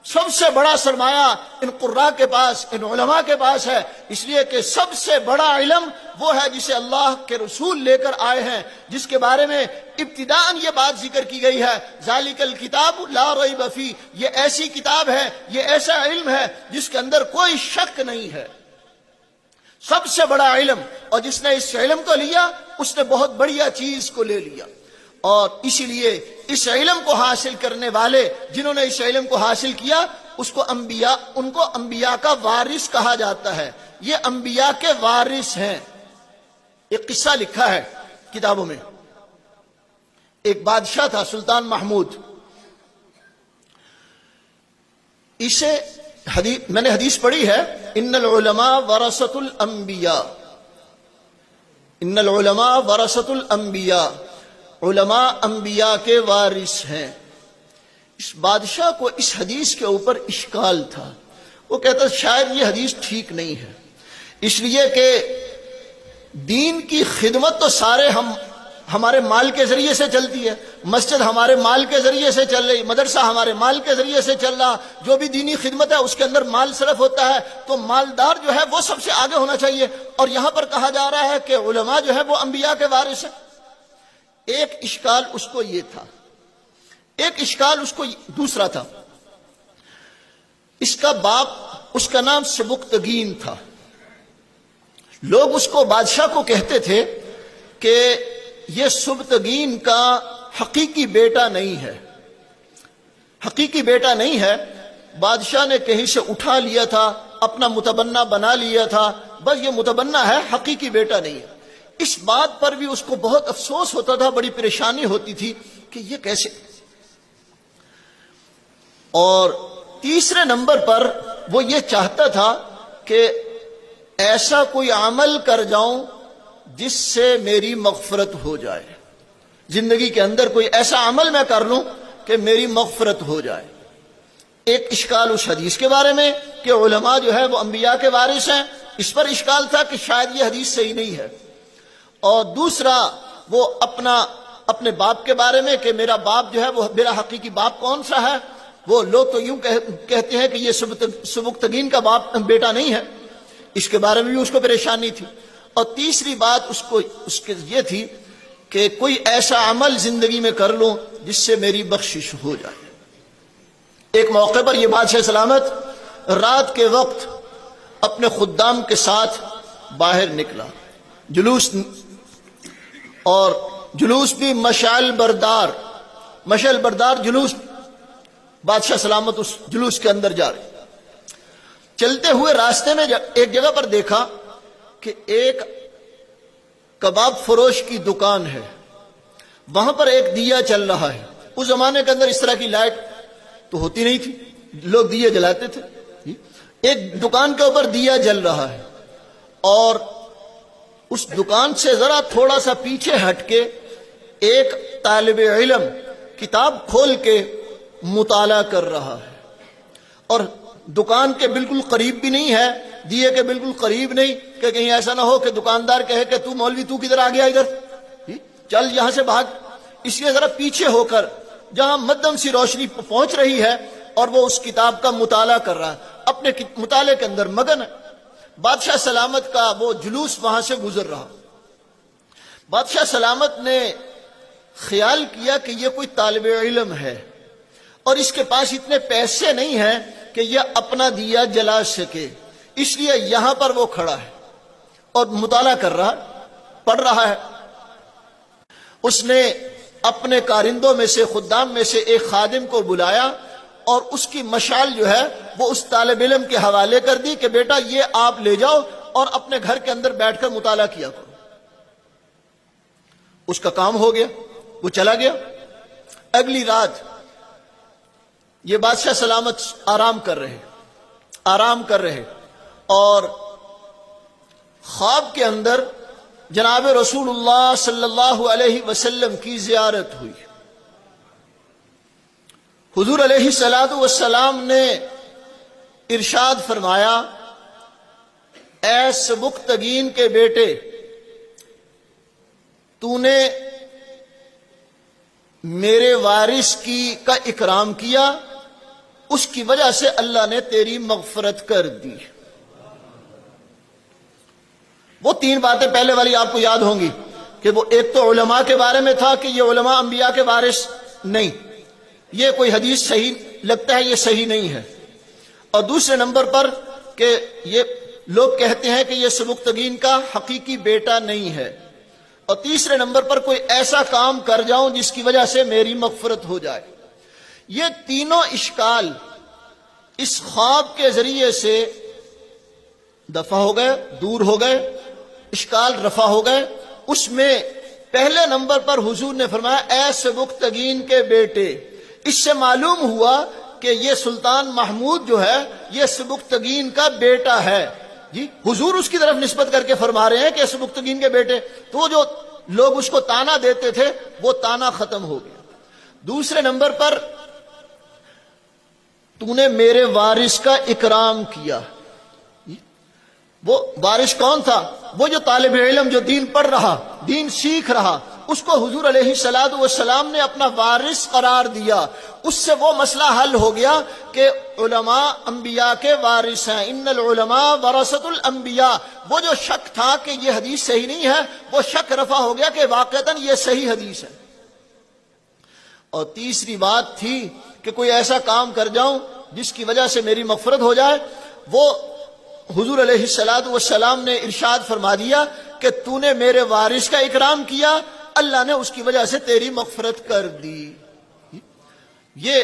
سب سے بڑا سرمایہ ان قراء کے پاس، ان علماء کے پاس ہے، اس لیے کہ سب سے بڑا علم وہ ہے جسے اللہ کے رسول لے کر آئے ہیں، جس کے بارے میں ابتداءً یہ بات ذکر کی گئی ہے ذالک الکتاب لا ریب فیہ، یہ ایسی کتاب ہے، یہ ایسا علم ہے جس کے اندر کوئی شک نہیں ہے. سب سے بڑا علم، اور جس نے اس علم کو لیا اس نے بہت بڑھیا چیز کو لے لیا. اور اسی لیے اس علم کو حاصل کرنے والے جنہوں نے اس علم کو حاصل کیا ان کو انبیاء کا وارث کہا جاتا ہے. یہ انبیاء کے وارث ہیں. ایک قصہ لکھا ہے کتابوں میں. ایک بادشاہ تھا سلطان محمود. اسے میں نے حدیث پڑھی ہے ان العلماء ورثۃ الانبیاء، ان العلماء ورثۃ الانبیاء، علماء انبیاء کے وارث ہیں. اس بادشاہ کو اس حدیث کے اوپر اشکال تھا. وہ کہتا شاید یہ حدیث ٹھیک نہیں ہے، اس لیے کہ دین کی خدمت تو سارے ہمارے مال کے ذریعے سے چلتی ہے. مسجد ہمارے مال کے ذریعے سے چل رہی، مدرسہ ہمارے مال کے ذریعے سے چل رہا، جو بھی دینی خدمت ہے اس کے اندر مال صرف ہوتا ہے، تو مالدار جو ہے وہ سب سے آگے ہونا چاہیے. اور یہاں پر کہا جا رہا ہے کہ علماء جو ہے وہ انبیاء کے وارث ہیں. ایک اشکال اس کو یہ تھا، ایک اشکال اس کو دوسرا تھا. اس کا باپ، اس کا نام سبکتگین تھا. لوگ اس کو، بادشاہ کو کہتے تھے کہ یہ سبکتگین کا حقیقی بیٹا نہیں ہے، حقیقی بیٹا نہیں ہے. بادشاہ نے کہیں سے اٹھا لیا تھا، اپنا متبنہ بنا لیا تھا، بس یہ متبنہ ہے، حقیقی بیٹا نہیں ہے. اس بات پر بھی اس کو بہت افسوس ہوتا تھا، بڑی پریشانی ہوتی تھی کہ یہ کیسے. اور تیسرے نمبر پر وہ یہ چاہتا تھا کہ ایسا کوئی عمل کر جاؤں جس سے میری مغفرت ہو جائے، زندگی کے اندر کوئی ایسا عمل میں کر لوں کہ میری مغفرت ہو جائے. ایک اشکال اس حدیث کے بارے میں کہ علماء جو ہے وہ انبیاء کے وارث ہیں، اس پر اشکال تھا کہ شاید یہ حدیث صحیح نہیں ہے. اور دوسرا وہ اپنے باپ کے بارے میں کہ میرا باپ جو ہے وہ، میرا حقیقی باپ کون سا ہے، وہ لوگ تو یوں کہتے ہیں کہ یہ سبکتگین کا بیٹا نہیں ہے، اس کے بارے میں بھی اس کو پریشانی تھی۔ اور تیسری بات اس کے یہ تھی کہ کوئی ایسا عمل زندگی میں کر لوں جس سے میری بخشش ہو جائے۔ ایک موقع پر یہ بادشاہ سلامت رات کے وقت اپنے خدام کے ساتھ باہر نکلا، جلوس بھی مشعل بردار جلوس، بادشاہ سلامت اس جلوس کے اندر جا رہے۔ چلتے ہوئے راستے میں ایک جگہ پر دیکھا کہ ایک کباب فروش کی دکان ہے، وہاں پر ایک دیا چل رہا ہے۔ اس زمانے کے اندر اس طرح کی لائٹ تو ہوتی نہیں تھی، لوگ دیے جلاتے تھے۔ ایک دکان کے اوپر دیا جل رہا ہے، اور اس دکان سے ذرا تھوڑا سا پیچھے ہٹ کے ایک طالب علم کتاب کھول کے مطالعہ کر رہا ہے، اور دکان کے بالکل قریب بھی نہیں ہے، دیے کے بالکل قریب نہیں کہ کہیں ایسا نہ ہو کہ دکاندار کہے کہ تو مولوی تو کدھر آ گیا ادھر، چل یہاں سے بھاگ۔ اس لیے ذرا پیچھے ہو کر جہاں مدھم سی روشنی پہنچ رہی ہے، اور وہ اس کتاب کا مطالعہ کر رہا ہے، اپنے مطالعے کے اندر مگن ہے۔ بادشاہ سلامت کا وہ جلوس وہاں سے گزر رہا۔ بادشاہ سلامت نے خیال کیا کہ یہ کوئی طالب علم ہے، اور اس کے پاس اتنے پیسے نہیں ہیں کہ یہ اپنا دیا جلا سکے، اس لیے یہاں پر وہ کھڑا ہے اور مطالعہ کر رہا، پڑھ رہا ہے۔ اس نے اپنے کارندوں میں سے، خدام میں سے ایک خادم کو بلایا، اور اس کی مشعل جو ہے وہ اس طالب علم کے حوالے کر دی کہ بیٹا یہ آپ لے جاؤ اور اپنے گھر کے اندر بیٹھ کر مطالعہ کیا کرو۔ اس کا کام ہو گیا، وہ چلا گیا۔ اگلی رات یہ بادشاہ سلامت آرام کر رہے، اور خواب کے اندر جناب رسول اللہ صلی اللہ علیہ وسلم کی زیارت ہوئی۔ حضور علیہ الصلوۃ والسلام نے ارشاد فرمایا، اے سبکتگین کے بیٹے، تو نے میرے وارث کا اکرام کیا، اس کی وجہ سے اللہ نے تیری مغفرت کر دی۔ وہ تین باتیں پہلے والی آپ کو یاد ہوں گی کہ وہ ایک تو علماء کے بارے میں تھا کہ یہ علماء انبیاء کے وارث نہیں، یہ کوئی حدیث صحیح لگتا ہے، یہ صحیح نہیں ہے۔ اور دوسرے نمبر پر کہ یہ لوگ کہتے ہیں کہ یہ سبکتگین کا حقیقی بیٹا نہیں ہے۔ اور تیسرے نمبر پر کوئی ایسا کام کر جاؤں جس کی وجہ سے میری مغفرت ہو جائے۔ یہ تینوں اشکال اس خواب کے ذریعے سے دفع ہو گئے، دور ہو گئے، اشکال رفع ہو گئے۔ اس میں پہلے نمبر پر حضور نے فرمایا، اے سبکتگین کے بیٹے۔ اس سے معلوم ہوا کہ یہ سلطان محمود جو ہے یہ سبکتگین کا بیٹا ہے۔ جی حضور اس کی طرف نسبت کر کے فرما رہے ہیں کہ سبکتگین کے بیٹے، تو جو لوگ اس کو تانا دیتے تھے وہ تانا ختم ہو گیا۔ دوسرے نمبر پر تو نے میرے وارث کا اکرام کیا۔ وہ وارث کون تھا؟ وہ جو طالب علم جو دین پڑھ رہا، دین سیکھ رہا، اس کو حضور علیہ الصلوۃ والسلام نے اپنا وارث قرار دیا۔ اس سے وہ مسئلہ حل ہو گیا کہ علماء انبیاء کے وارث ہیں، ان العلماء ورثۃ الانبیاء۔ وہ جو شک تھا کہ یہ حدیث صحیح نہیں ہے، وہ شک رفع ہو گیا کہ واقعتاً یہ صحیح حدیث ہے۔ اور تیسری بات تھی کہ کوئی ایسا کام کر جاؤں جس کی وجہ سے میری مغفرت ہو جائے۔ وہ حضور علیہ الصلوۃ والسلام نے ارشاد فرما دیا کہ تو نے میرے وارث کا اکرام کیا، اللہ نے اس کی وجہ سے تیری مغفرت کر دی۔ یہ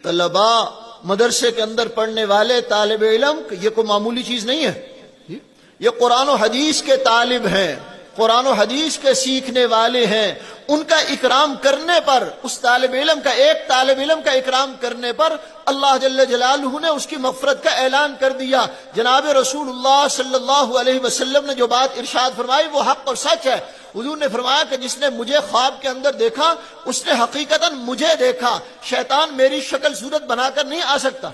طلباء، مدرسے کے اندر پڑھنے والے طالب علم، یہ کوئی معمولی چیز نہیں ہے، یہ قرآن و حدیث کے طالب ہیں، قرآن و حدیث کے سیکھنے والے ہیں۔ ان کا اکرام کرنے پر، اس طالب علم کا، ایک طالب علم کا اکرام کرنے پر اللہ جل جلالہ نے اس کی مغفرت کا اعلان کر دیا۔ جناب رسول اللہ صلی اللہ علیہ وسلم نے جو بات ارشاد فرمائی وہ حق اور سچ ہے۔ حضور نے فرمایا کہ جس نے مجھے خواب کے اندر دیکھا اس نے حقیقتاً مجھے دیکھا، شیطان میری شکل صورت بنا کر نہیں آ سکتا۔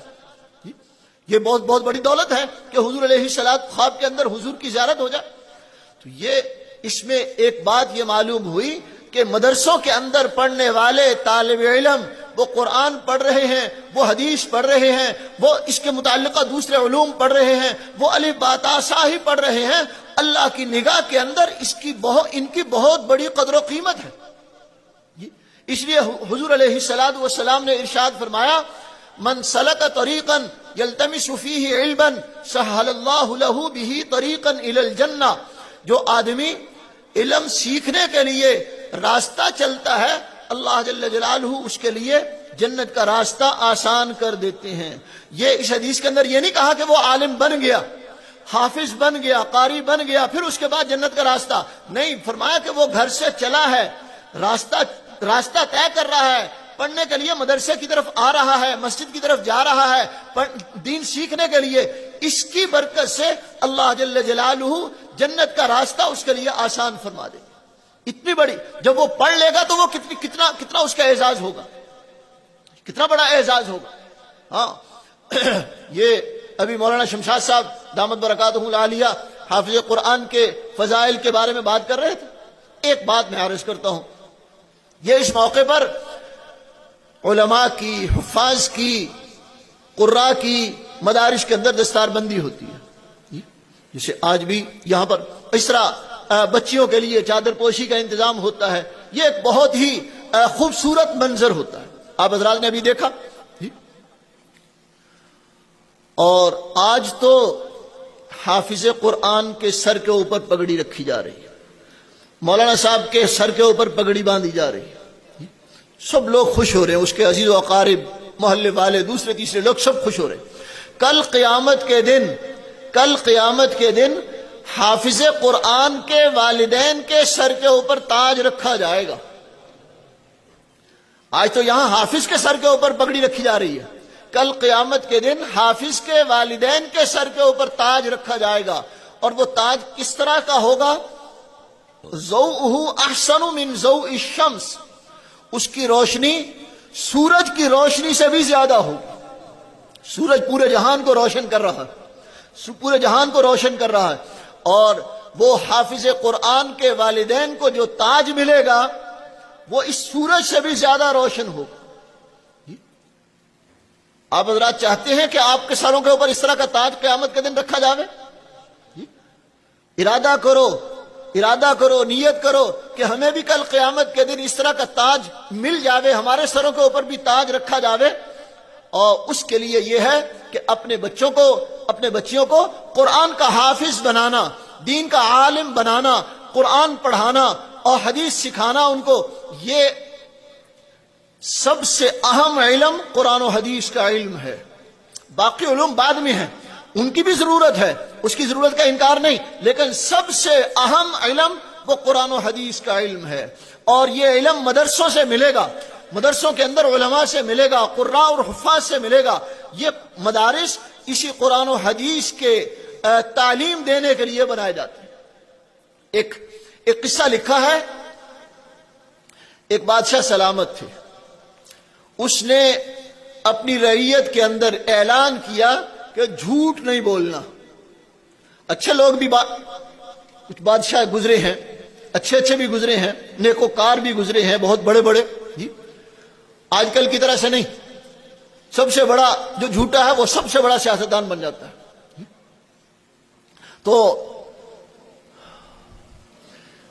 یہ بہت بڑی دولت ہے کہ حضور علیہ الصلوۃ خواب کے اندر حضور کی زیارت ہو جائے۔ تو یہ اس میں ایک بات یہ معلوم ہوئی کہ مدرسوں کے اندر پڑھنے والے طالب علم وہ قرآن پڑھ رہے ہیں، وہ حدیث پڑھ رہے ہیں، وہ اس کے متعلقہ دوسرے علوم پڑھ رہے ہیں، وہ الف با تا سا ہی پڑھ رہے ہیں، اللہ کی نگاہ کے اندر ان کی بہت بڑی قدر و قیمت ہے۔ اس لیے حضور علیہ الصلوۃ والسلام نے ارشاد فرمایا، من سلک طریقا یلتمس فیہ علما سہل اللہ لہ بہ طریقا الی الجنہ، جو آدمی علم سیکھنے کے لیے راستہ چلتا ہے، اللہ جل جلالہ اس کے لیے جنت کا راستہ آسان کر دیتے ہیں۔ یہ اس حدیث کے اندر یہ نہیں کہا کہ وہ عالم بن گیا، حافظ بن گیا، قاری بن گیا، پھر اس کے بعد جنت کا راستہ نہیں، فرمایا کہ وہ گھر سے چلا ہے، راستہ طے کر رہا ہے، پڑھنے کے لیے مدرسے کی طرف آ رہا ہے، مسجد کی طرف جا رہا ہے، دین سیکھنے کے لیے، اس کی برکت سے اللہ جل جلالہ جنت کا راستہ اس کے لیے آسان فرما دے۔ اتنی بڑی، جب وہ پڑھ لے گا تو وہ کتنا اس کا اعزاز ہوگا، کتنا بڑا اعزاز ہوگا۔ ہاں یہ ابھی مولانا شمشاد صاحب دامت برکاتہ العالیہ حافظ قرآن کے فضائل کے بارے میں بات کر رہے تھے۔ ایک بات میں عرض کرتا ہوں، یہ اس موقع پر علماء کی، حفاظ کی، قراء کی مدارس کے اندر دستار بندی ہوتی ہے، جسے آج بھی یہاں پر اس طرح بچیوں کے لیے چادر پوشی کا انتظام ہوتا ہے۔ یہ ایک بہت ہی خوبصورت منظر ہوتا ہے، آپ حضرات نے ابھی دیکھا۔ اور آج تو حافظ قرآن کے سر کے اوپر پگڑی رکھی جا رہی ہے، مولانا صاحب کے سر کے اوپر پگڑی باندھی جا رہی ہے، سب لوگ خوش ہو رہے ہیں، اس کے عزیز و اقارب، محلے والے، دوسرے تیسرے لوگ سب خوش ہو رہے ہیں۔ کل قیامت کے دن حافظ قرآن کے والدین کے سر کے اوپر تاج رکھا جائے گا۔ آج تو یہاں حافظ کے سر کے اوپر پگڑی رکھی جا رہی ہے، کل قیامت کے دن حافظ کے والدین کے سر کے اوپر تاج رکھا جائے گا، اور وہ تاج کس طرح کا ہوگا؟ ضوءہ احسن من ضوء الشمس، اس کی روشنی سورج کی روشنی سے بھی زیادہ ہوگی۔ سورج پورے جہان کو روشن کر رہا ہے، اور وہ حافظ قرآن کے والدین کو جو تاج ملے گا وہ اس سورج سے بھی زیادہ روشن ہوگا۔ آپ حضرات چاہتے ہیں کہ آپ کے سروں کے اوپر اس طرح کا تاج قیامت کے دن رکھا جاوے؟ ارادہ کرو، نیت کرو کہ ہمیں بھی کل قیامت کے دن اس طرح کا تاج مل جاوے، ہمارے سروں کے اوپر بھی تاج رکھا جاوے۔ اور اس کے لیے یہ ہے کہ اپنے بچیوں کو قرآن کا حافظ بنانا، دین کا عالم بنانا، قرآن پڑھانا اور حدیث سکھانا ان کو۔ یہ سب سے اہم علم قرآن و حدیث کا علم ہے، باقی علوم بعد میں ہیں، ان کی بھی ضرورت ہے، اس کی ضرورت کا انکار نہیں، لیکن سب سے اہم علم وہ قرآن و حدیث کا علم ہے۔ اور یہ علم مدرسوں سے ملے گا، مدرسوں کے اندر علماء سے ملے گا، قراء اور حفاظ سے ملے گا۔ یہ مدارس اسی قرآن و حدیث کے تعلیم دینے کے لیے بنائے جاتے ہیں۔ ایک قصہ لکھا ہے، ایک بادشاہ سلامت تھے، اس نے اپنی رعیت کے اندر اعلان کیا کہ جھوٹ نہیں بولنا۔ اچھے لوگ بھی کچھ بادشاہ گزرے ہیں، اچھے بھی گزرے ہیں، نیکوکار بھی گزرے ہیں، بہت بڑے جی، آج کل کی طرح سے نہیں، سب سے بڑا جو جھوٹا ہے وہ سب سے بڑا سیاستدان بن جاتا ہے۔ تو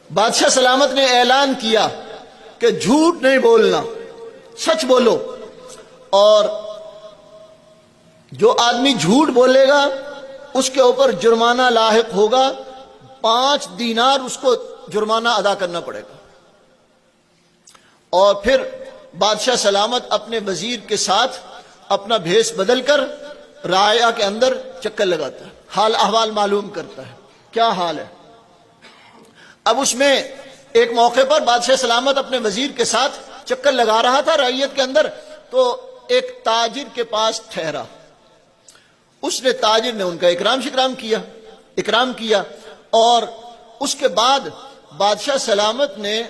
بادشاہ سلامت نے اعلان کیا کہ جھوٹ نہیں بولنا، سچ بولو، اور جو آدمی جھوٹ بولے گا اس کے اوپر جرمانہ لاحق ہوگا، 5 دینار اس کو جرمانہ ادا کرنا پڑے گا۔ اور پھر بادشاہ سلامت اپنے وزیر کے ساتھ اپنا بھیس بدل کر رعایا کے اندر چکر لگاتا ہے، حال احوال معلوم کرتا ہے، کیا حال ہے۔ اب اس میں ایک موقع پر بادشاہ سلامت اپنے وزیر کے ساتھ چکر لگا رہا تھا رعیت کے اندر، تو ایک تاجر کے پاس ٹھہرا، تاجر نے ان کا اکرام کیا، اور اس کے بعد بادشاہ سلامت نے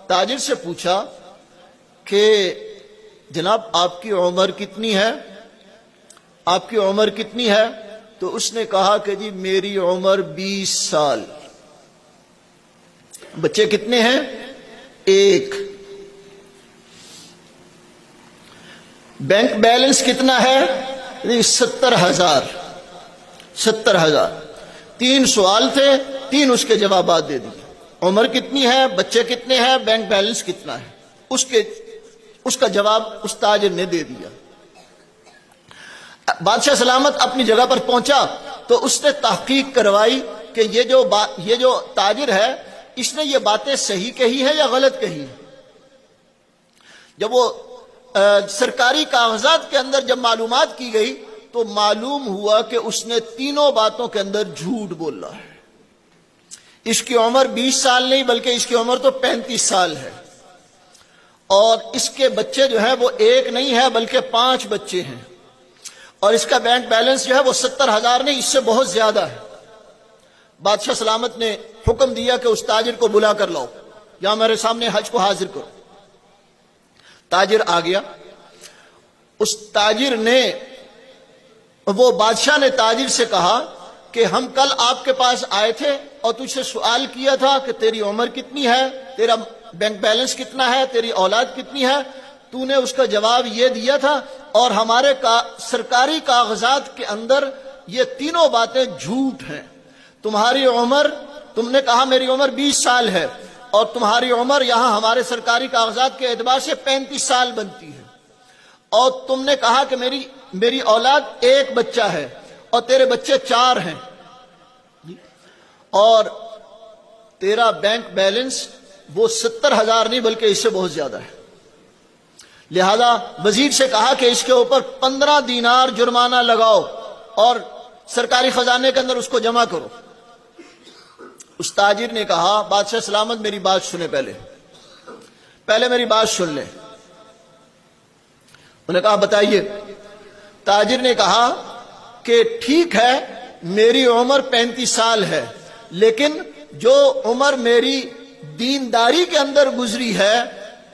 تاجر سے پوچھا کہ جناب آپ کی عمر کتنی ہے؟ تو اس نے کہا کہ جی میری عمر 20 سال۔ بچے کتنے ہیں؟ 1۔ بینک بیلنس کتنا ہے؟ 70,000. 70,000. 3 سوال تھے، 3 اس کے جوابات دے دیے. عمر کتنی ہے، بچے کتنے ہیں، بینک بیلنس کتنا ہے، اس کا جواب اس تاجر نے دے دیا. بادشاہ سلامت اپنی جگہ پر پہنچا تو اس نے تحقیق کروائی کہ یہ جو تاجر ہے اس نے یہ باتیں صحیح کہی ہے یا غلط کہی ہے. جب وہ سرکاری کاغذات کے اندر جب معلومات کی گئی تو معلوم ہوا کہ اس نے تینوں باتوں کے اندر جھوٹ بولا ہے. اس کی عمر 20 سال نہیں بلکہ اس کی عمر تو 35 سال ہے، اور اس کے بچے جو ہیں وہ 1 نہیں ہے بلکہ 5 بچے ہیں، اور اس کا بینک بیلنس جو ہے وہ 70,000 نہیں، اس سے بہت زیادہ ہے. بادشاہ سلامت نے حکم دیا کہ اس تاجر کو بلا کر لاؤ، یا میرے سامنے حج کو حاضر کرو. تاجر آ گیا. اس تاجر نے وہ بادشاہ نے تاجر سے کہا کہ ہم کل آپ کے پاس آئے تھے اور تجھ سے سوال کیا تھا کہ تیری عمر کتنی ہے، تیرا بینک بیلنس کتنا ہے، تیری اولاد کتنی ہے. تو نے اس کا جواب یہ دیا تھا، اور ہمارے سرکاری کاغذات کے اندر یہ تینوں باتیں جھوٹ ہیں. تمہاری عمر، تم نے کہا میری عمر 20 سال ہے، اور تمہاری عمر یہاں ہمارے سرکاری کاغذات کے اعتبار سے 35 سال بنتی ہے، اور تم نے کہا کہ میری اولاد 1 بچہ ہے اور تیرے بچے 4 ہیں، اور تیرا بینک بیلنس وہ 70,000 نہیں بلکہ اس سے بہت زیادہ ہے. لہذا وزیر سے کہا کہ اس کے اوپر 15 دینار جرمانہ لگاؤ اور سرکاری خزانے کے اندر اس کو جمع کرو. اس تاجر نے کہا بادشاہ سلامت میری بات سنیں، پہلے میری بات سن لیں. انہوں نے کہا بتائیے. تاجر نے کہا کہ ٹھیک ہے میری عمر 35 سال ہے، لیکن جو عمر میری دینداری کے اندر گزری ہے،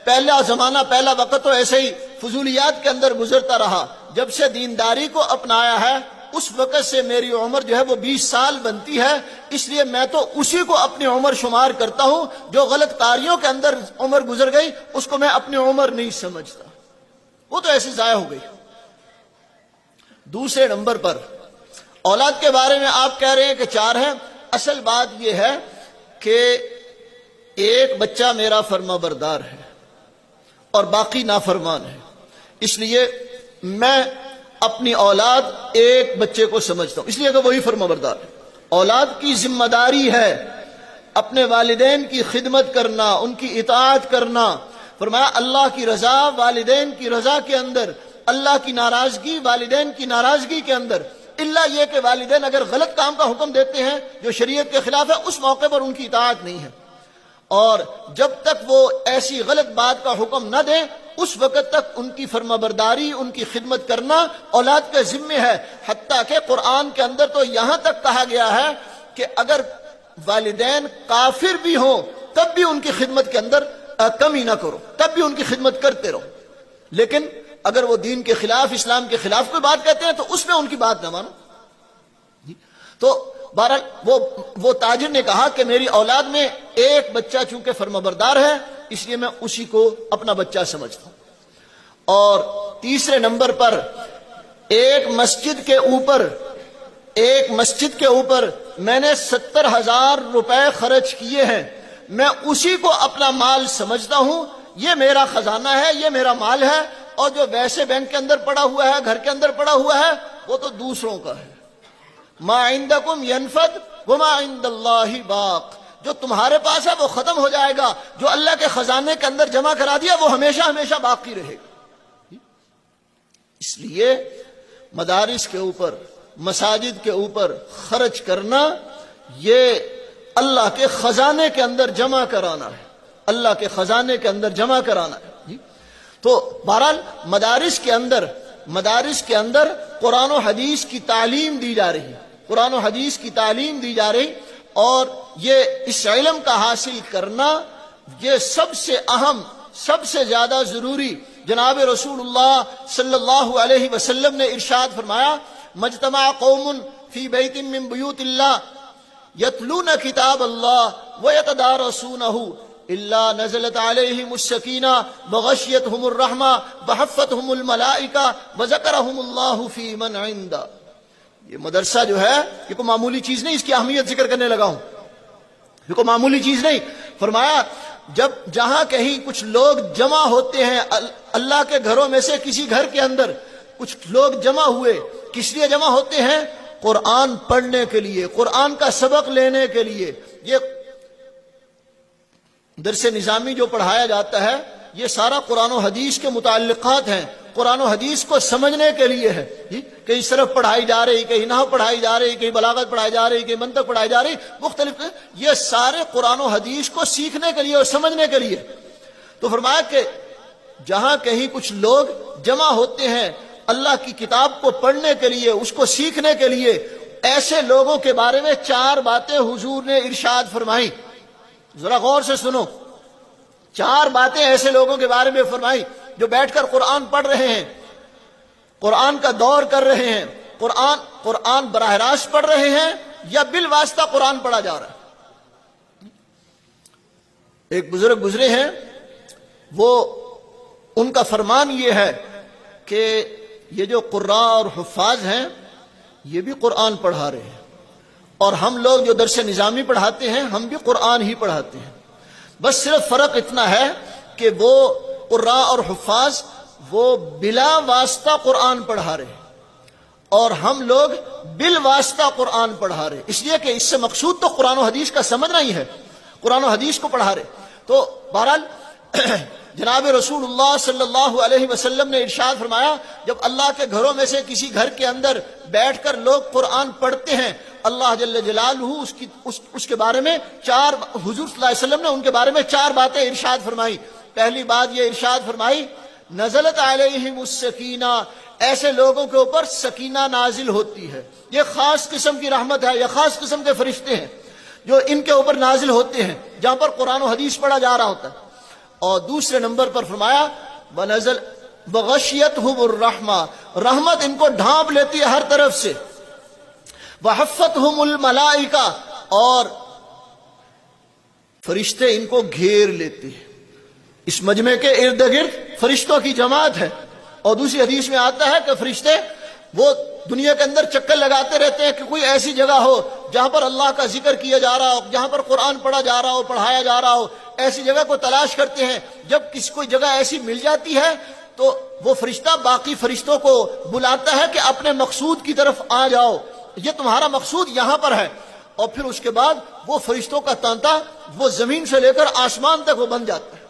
پہلا زمانہ پہلا وقت تو ایسے ہی فضولیات کے اندر گزرتا رہا، جب سے دینداری کو اپنایا ہے اس وقت سے میری عمر جو ہے وہ 20 سال بنتی ہے، اس لیے میں تو اسی کو اپنی عمر شمار کرتا ہوں. جو غلط کاریوں کے اندر عمر گزر گئی اس کو میں اپنی عمر نہیں سمجھتا، وہ تو ایسے ضائع ہو گئی. دوسرے نمبر پر اولاد کے بارے میں آپ کہہ رہے ہیں کہ 4 ہیں. اصل بات یہ ہے کہ 1 بچہ میرا فرما بردار ہے اور باقی نافرمان ہے، اس لیے میں اپنی اولاد 1 بچے کو سمجھتا ہوں، اس لیے کہ وہی فرما بردار ہے. اولاد کی ذمہ داری ہے اپنے والدین کی خدمت کرنا، ان کی اطاعت کرنا. فرمایا اللہ کی رضا والدین کی رضا کے اندر، اللہ کی ناراضگی والدین کی ناراضگی کے اندر، الا یہ کہ والدین اگر غلط کام کا حکم دیتے ہیں جو شریعت کے خلاف ہے اس موقع پر ان کی اطاعت نہیں ہے، اور جب تک وہ ایسی غلط بات کا حکم نہ دیں اس وقت تک ان کی فرما برداری، ان کی خدمت کرنا اولاد کے ذمہ ہے. حتیٰ کہ قرآن کے اندر تو یہاں تک کہا گیا ہے کہ اگر والدین کافر بھی ہوں تب بھی ان کی خدمت کے اندر کمی نہ کرو، تب بھی ان کی خدمت کرتے رہو، لیکن اگر وہ دین کے خلاف، اسلام کے خلاف کوئی بات کہتے ہیں تو اس میں ان کی بات نہ مانو. تو بہرحال وہ تاجر نے کہا کہ میری اولاد میں 1 بچہ چونکہ فرمانبردار ہے اس لیے میں اسی کو اپنا بچہ سمجھتا ہوں. اور تیسرے نمبر پر ایک مسجد کے اوپر میں نے 70,000 روپے خرچ کیے ہیں، میں اسی کو اپنا مال سمجھتا ہوں، یہ میرا خزانہ ہے، یہ میرا مال ہے، اور جو ویسے بینک کے اندر پڑا ہوا ہے، گھر کے اندر پڑا ہوا ہے، وہ تو دوسروں کا ہے. ما عندکم ینفد وما عند اللہ باق، جو تمہارے پاس ہے وہ ختم ہو جائے گا، جو اللہ کے خزانے کے اندر جمع کرا دیا وہ ہمیشہ ہمیشہ باقی رہے گا. اس لیے مدارس کے اوپر، مساجد کے اوپر خرچ کرنا یہ اللہ کے خزانے کے اندر جمع کرانا ہے، اللہ کے خزانے کے اندر جمع کرانا ہے. تو بہرحال مدارس کے اندر قرآن و حدیث کی تعلیم دی جا رہی، قرآن و حدیث کی تعلیم دی جا رہی، اور یہ اس علم کا حاصل کرنا یہ سب سے اہم، سب سے زیادہ ضروری. جناب رسول اللہ صلی اللہ علیہ وسلم نے ارشاد فرمایا مجتمع قوم فی بیت من بیوت اللہ یتلون کتاب اللہ ویتدارسونہ الا نزلت علیہم السکینہ وغشیتہم الرحمہ وحفتہم الملائکہ وذکرہم اللہ فی من عنده. یہ مدرسہ جو ہے یہ کوئی معمولی چیز نہیں، اس کی اہمیت ذکر کرنے لگا ہوں، یہ کوئی معمولی چیز نہیں. فرمایا جب جہاں کہیں کچھ لوگ جمع ہوتے ہیں اللہ کے گھروں میں سے کسی گھر کے اندر کچھ لوگ جمع ہوئے، کس لیے جمع ہوتے ہیں؟ قرآن پڑھنے کے لیے، قرآن کا سبق لینے کے لیے. یہ درس نظامی جو پڑھایا جاتا ہے یہ سارا قرآن و حدیث کے متعلقات ہیں، قرآن و حدیث کو سمجھنے کے لیے ہے. کہیں صرف پڑھائی جا رہی، کہیں نحو پڑھائی جا رہی، کہیں بلاغت پڑھائی جا رہی، کہیں منطق پڑھائی جا رہی، مختلف. یہ سارے قرآن و حدیث کو سیکھنے کے لیے اور سمجھنے کے لیے. تو فرمایا کہ جہاں کہیں کچھ لوگ جمع ہوتے ہیں اللہ کی کتاب کو پڑھنے کے لیے، اس کو سیکھنے کے لیے، ایسے لوگوں کے بارے میں 4 باتیں حضور نے ارشاد فرمائی. ذرا غور سے سنو، 4 باتیں ایسے لوگوں کے بارے میں فرمائی جو بیٹھ کر قرآن پڑھ رہے ہیں، قرآن کا دور کر رہے ہیں، قرآن براہ راست پڑھ رہے ہیں یا بالواسطہ قرآن پڑھا جا رہا ہے. ایک بزرگ گزرے ہیں، وہ ان کا فرمان یہ ہے کہ یہ جو قراء اور حفاظ ہیں یہ بھی قرآن پڑھا رہے ہیں، اور ہم لوگ جو درس نظامی پڑھاتے ہیں ہم بھی قرآن ہی پڑھاتے ہیں. بس صرف فرق اتنا ہے کہ وہ قراء اور حفاظ وہ بلا واسطہ قرآن پڑھا رہے ہیں اور ہم لوگ بالواسطہ قرآن پڑھا رہے ہیں. اس لیے کہ اس سے مقصود تو قرآن و حدیث کا سمجھنا ہی ہے، قرآن و حدیث کو پڑھا رہے. تو بہرحال جناب رسول اللہ صلی اللہ علیہ وسلم نے ارشاد فرمایا جب اللہ کے گھروں میں سے کسی گھر کے اندر بیٹھ کر لوگ قرآن پڑھتے ہیں، اللہ جل جلالہ اس کے بارے میں حضور صلی اللہ علیہ وسلم نے ان کے بارے میں 4 باتیں ارشاد فرمائی. پہلی بات یہ ارشاد فرمائی نزلت علیہم السکینہ، ایسے لوگوں کے اوپر سکینہ نازل ہوتی ہے. یہ خاص قسم کی رحمت ہے، یہ خاص قسم کے فرشتے ہیں جو ان کے اوپر نازل ہوتے ہیں جہاں پر قرآن و حدیث پڑھا جا رہا ہوتا ہے. اور دوسرے نمبر پر فرمایا بنزل وغشیتہم الرحمہ، رحمت ان کو ڈھانپ لیتی ہے ہر طرف سے. وحفتہم الملائکہ، اور فرشتے ان کو گھیر لیتے ہیں. اس مجمع کے ارد گرد فرشتوں کی جماعت ہے. اور دوسری حدیث میں آتا ہے کہ فرشتے وہ دنیا کے اندر چکر لگاتے رہتے ہیں کہ کوئی ایسی جگہ ہو جہاں پر اللہ کا ذکر کیا جا رہا ہو، جہاں پر قرآن پڑھا جا رہا ہو، پڑھایا جا رہا ہو. ایسی جگہ کو تلاش کرتے ہیں. جب کسی کوئی جگہ ایسی مل جاتی ہے تو وہ فرشتہ باقی فرشتوں کو بلاتا ہے کہ اپنے مقصود کی طرف آ جاؤ، یہ تمہارا مقصود یہاں پر ہے. اور پھر اس کے بعد وہ فرشتوں کا تانتا وہ زمین سے لے کر آسمان تک وہ بن جاتا ہے.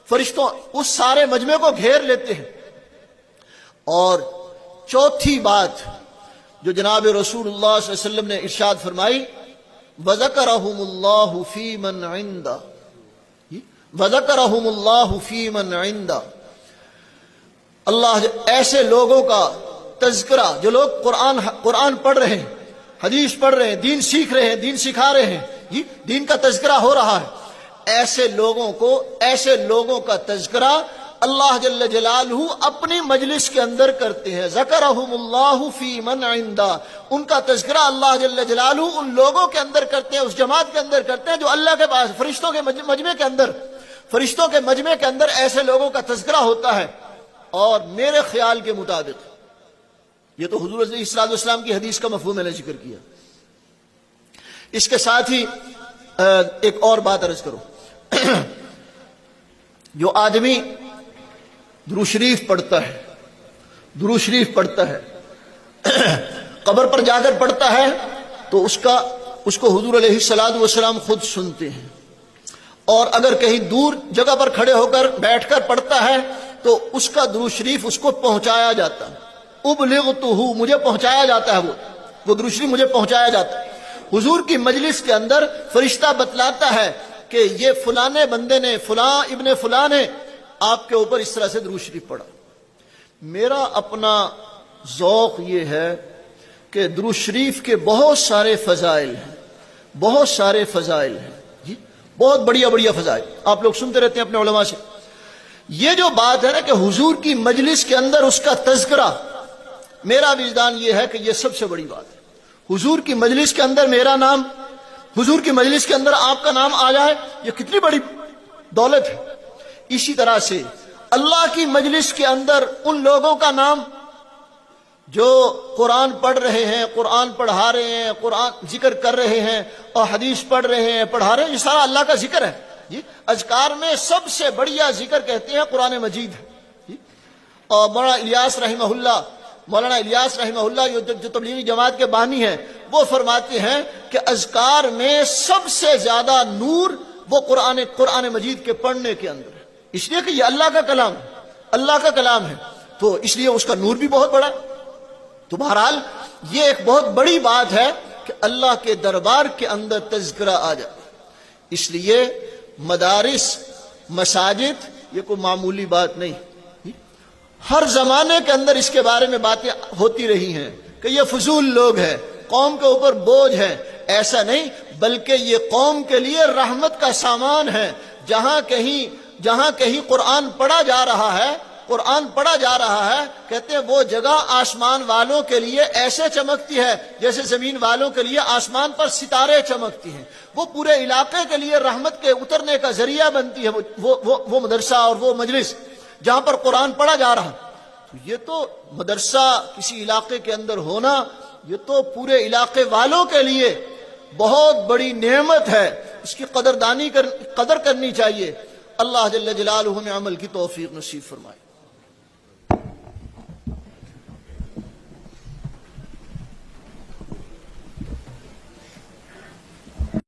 فرشتوں اس سارے مجمع کو گھیر لیتے ہیں. اور چوتھی بات جو جناب رسول اللہ صلی اللہ علیہ وسلم نے ارشاد فرمائی وَذَكَرَهُمُ اللَّهُ فِي مَنْ عِنْدَهُ، وَذَكَرَهُمُ اللَّهُ فِي مَنْ عِنْدَهُ. اللہ ایسے لوگوں کا تذکرہ جو لوگ قرآن پڑھ رہے ہیں، حدیث پڑھ رہے ہیں، دین سیکھ رہے ہیں، دین سکھا رہے ہیں، دین کا تذکرہ ہو رہا ہے، ایسے لوگوں کا تذکرہ اللہ جل جلالہ اپنی مجلس کے اندر کرتے ہیں. ذکرہم اللہ فی من عندہ، ان کا تذکرہ اللہ جل جلالہ ان لوگوں کے اندر کرتے ہیں، اس جماعت کے اندر کرتے ہیں جو اللہ کے پاس فرشتوں کے مجمع کے اندر ایسے لوگوں کا تذکرہ ہوتا ہے. اور میرے خیال کے مطابق یہ تو حضور علیہ الصلوۃ والسلام کی حدیث کا مفہوم میں نے ذکر کیا. اس کے ساتھ ہی ایک اور بات عرض کروں. جو آدمی درود شریف پڑھتا ہے قبر پر جا کر پڑھتا ہے تو اس کو حضور علیہ الصلوۃ والسلام خود سنتے ہیں. اور اگر کہیں دور جگہ پر کھڑے ہو کر بیٹھ کر پڑھتا ہے تو اس کا درود شریف اس کو پہنچایا جاتا ہے. ابلغتہ، مجھے پہنچایا جاتا ہے، وہ درود شریف مجھے پہنچایا جاتا ہے. حضور کی مجلس کے اندر فرشتہ بتلاتا ہے کہ یہ فلانے بندے نے، فلاں ابن فلاں نے آپ کے اوپر اس طرح سے درود شریف پڑھا. میرا اپنا ذوق یہ ہے کہ درود شریف کے بہت سارے فضائل ہیں جی، بہت بڑھیا فضائل آپ لوگ سنتے رہتے ہیں اپنے علماء سے. یہ جو بات ہے نا کہ حضور کی مجلس کے اندر اس کا تذکرہ، میرا وجدان یہ ہے کہ یہ سب سے بڑی بات ہے. حضور کی مجلس کے اندر میرا نام، حضور کی مجلس کے اندر آپ کا نام آ جائے، یہ کتنی دولت ہے۔ اسی طرح سے اللہ کی مجلس کے اندر ان لوگوں کا نام جو قرآن پڑھ رہے ہیں، قرآن پڑھا رہے ہیں، قرآن ذکر کر رہے ہیں اور حدیث پڑھ رہے ہیں، پڑھا رہے ہیں، یہ سارا اللہ کا ذکر ہے جی۔ اذکار میں سب سے بڑھیا ذکر کہتے ہیں قرآن مجید ہے جی۔ اور مولانا الیاس رحمہ اللہ جو تبلیغی جماعت کے بانی ہیں، وہ فرماتے ہیں کہ اذکار میں سب سے زیادہ نور وہ قرآن مجید کے پڑھنے کے اندر ہے، اس لیے کہ یہ اللہ کا کلام ہے، اللہ کا کلام ہے، تو اس لیے اس کا نور بھی بہت بڑا ہے۔ تو بہرحال یہ ایک بہت بڑی بات ہے کہ اللہ کے دربار کے اندر تذکرہ آ جائے۔ اس لیے مدارس، مساجد یہ کوئی معمولی بات نہیں، ہر زمانے کے اندر اس کے بارے میں باتیں ہوتی رہی ہیں کہ یہ فضول لوگ ہیں، قوم کے اوپر بوجھ ہے، ایسا نہیں، بلکہ یہ قوم کے لیے رحمت کا سامان ہے۔ جہاں کہیں قرآن پڑھا جا رہا ہے، کہتے ہیں وہ جگہ آسمان والوں کے لیے ایسے چمکتی ہے جیسے زمین والوں کے لیے آسمان پر ستارے چمکتی ہیں، وہ پورے علاقے کے لیے رحمت کے اترنے کا ذریعہ بنتی ہے وہ مدرسہ اور وہ مجلس جہاں پر قرآن پڑھا جا رہا۔ تو یہ تو مدرسہ کسی علاقے کے اندر ہونا، یہ تو پورے علاقے والوں کے لیے بہت بڑی نعمت ہے، اس کی قدر کرنی چاہیے۔ اللہ جل جلالہ ہمیں عمل کی توفیق نصیب فرمائے۔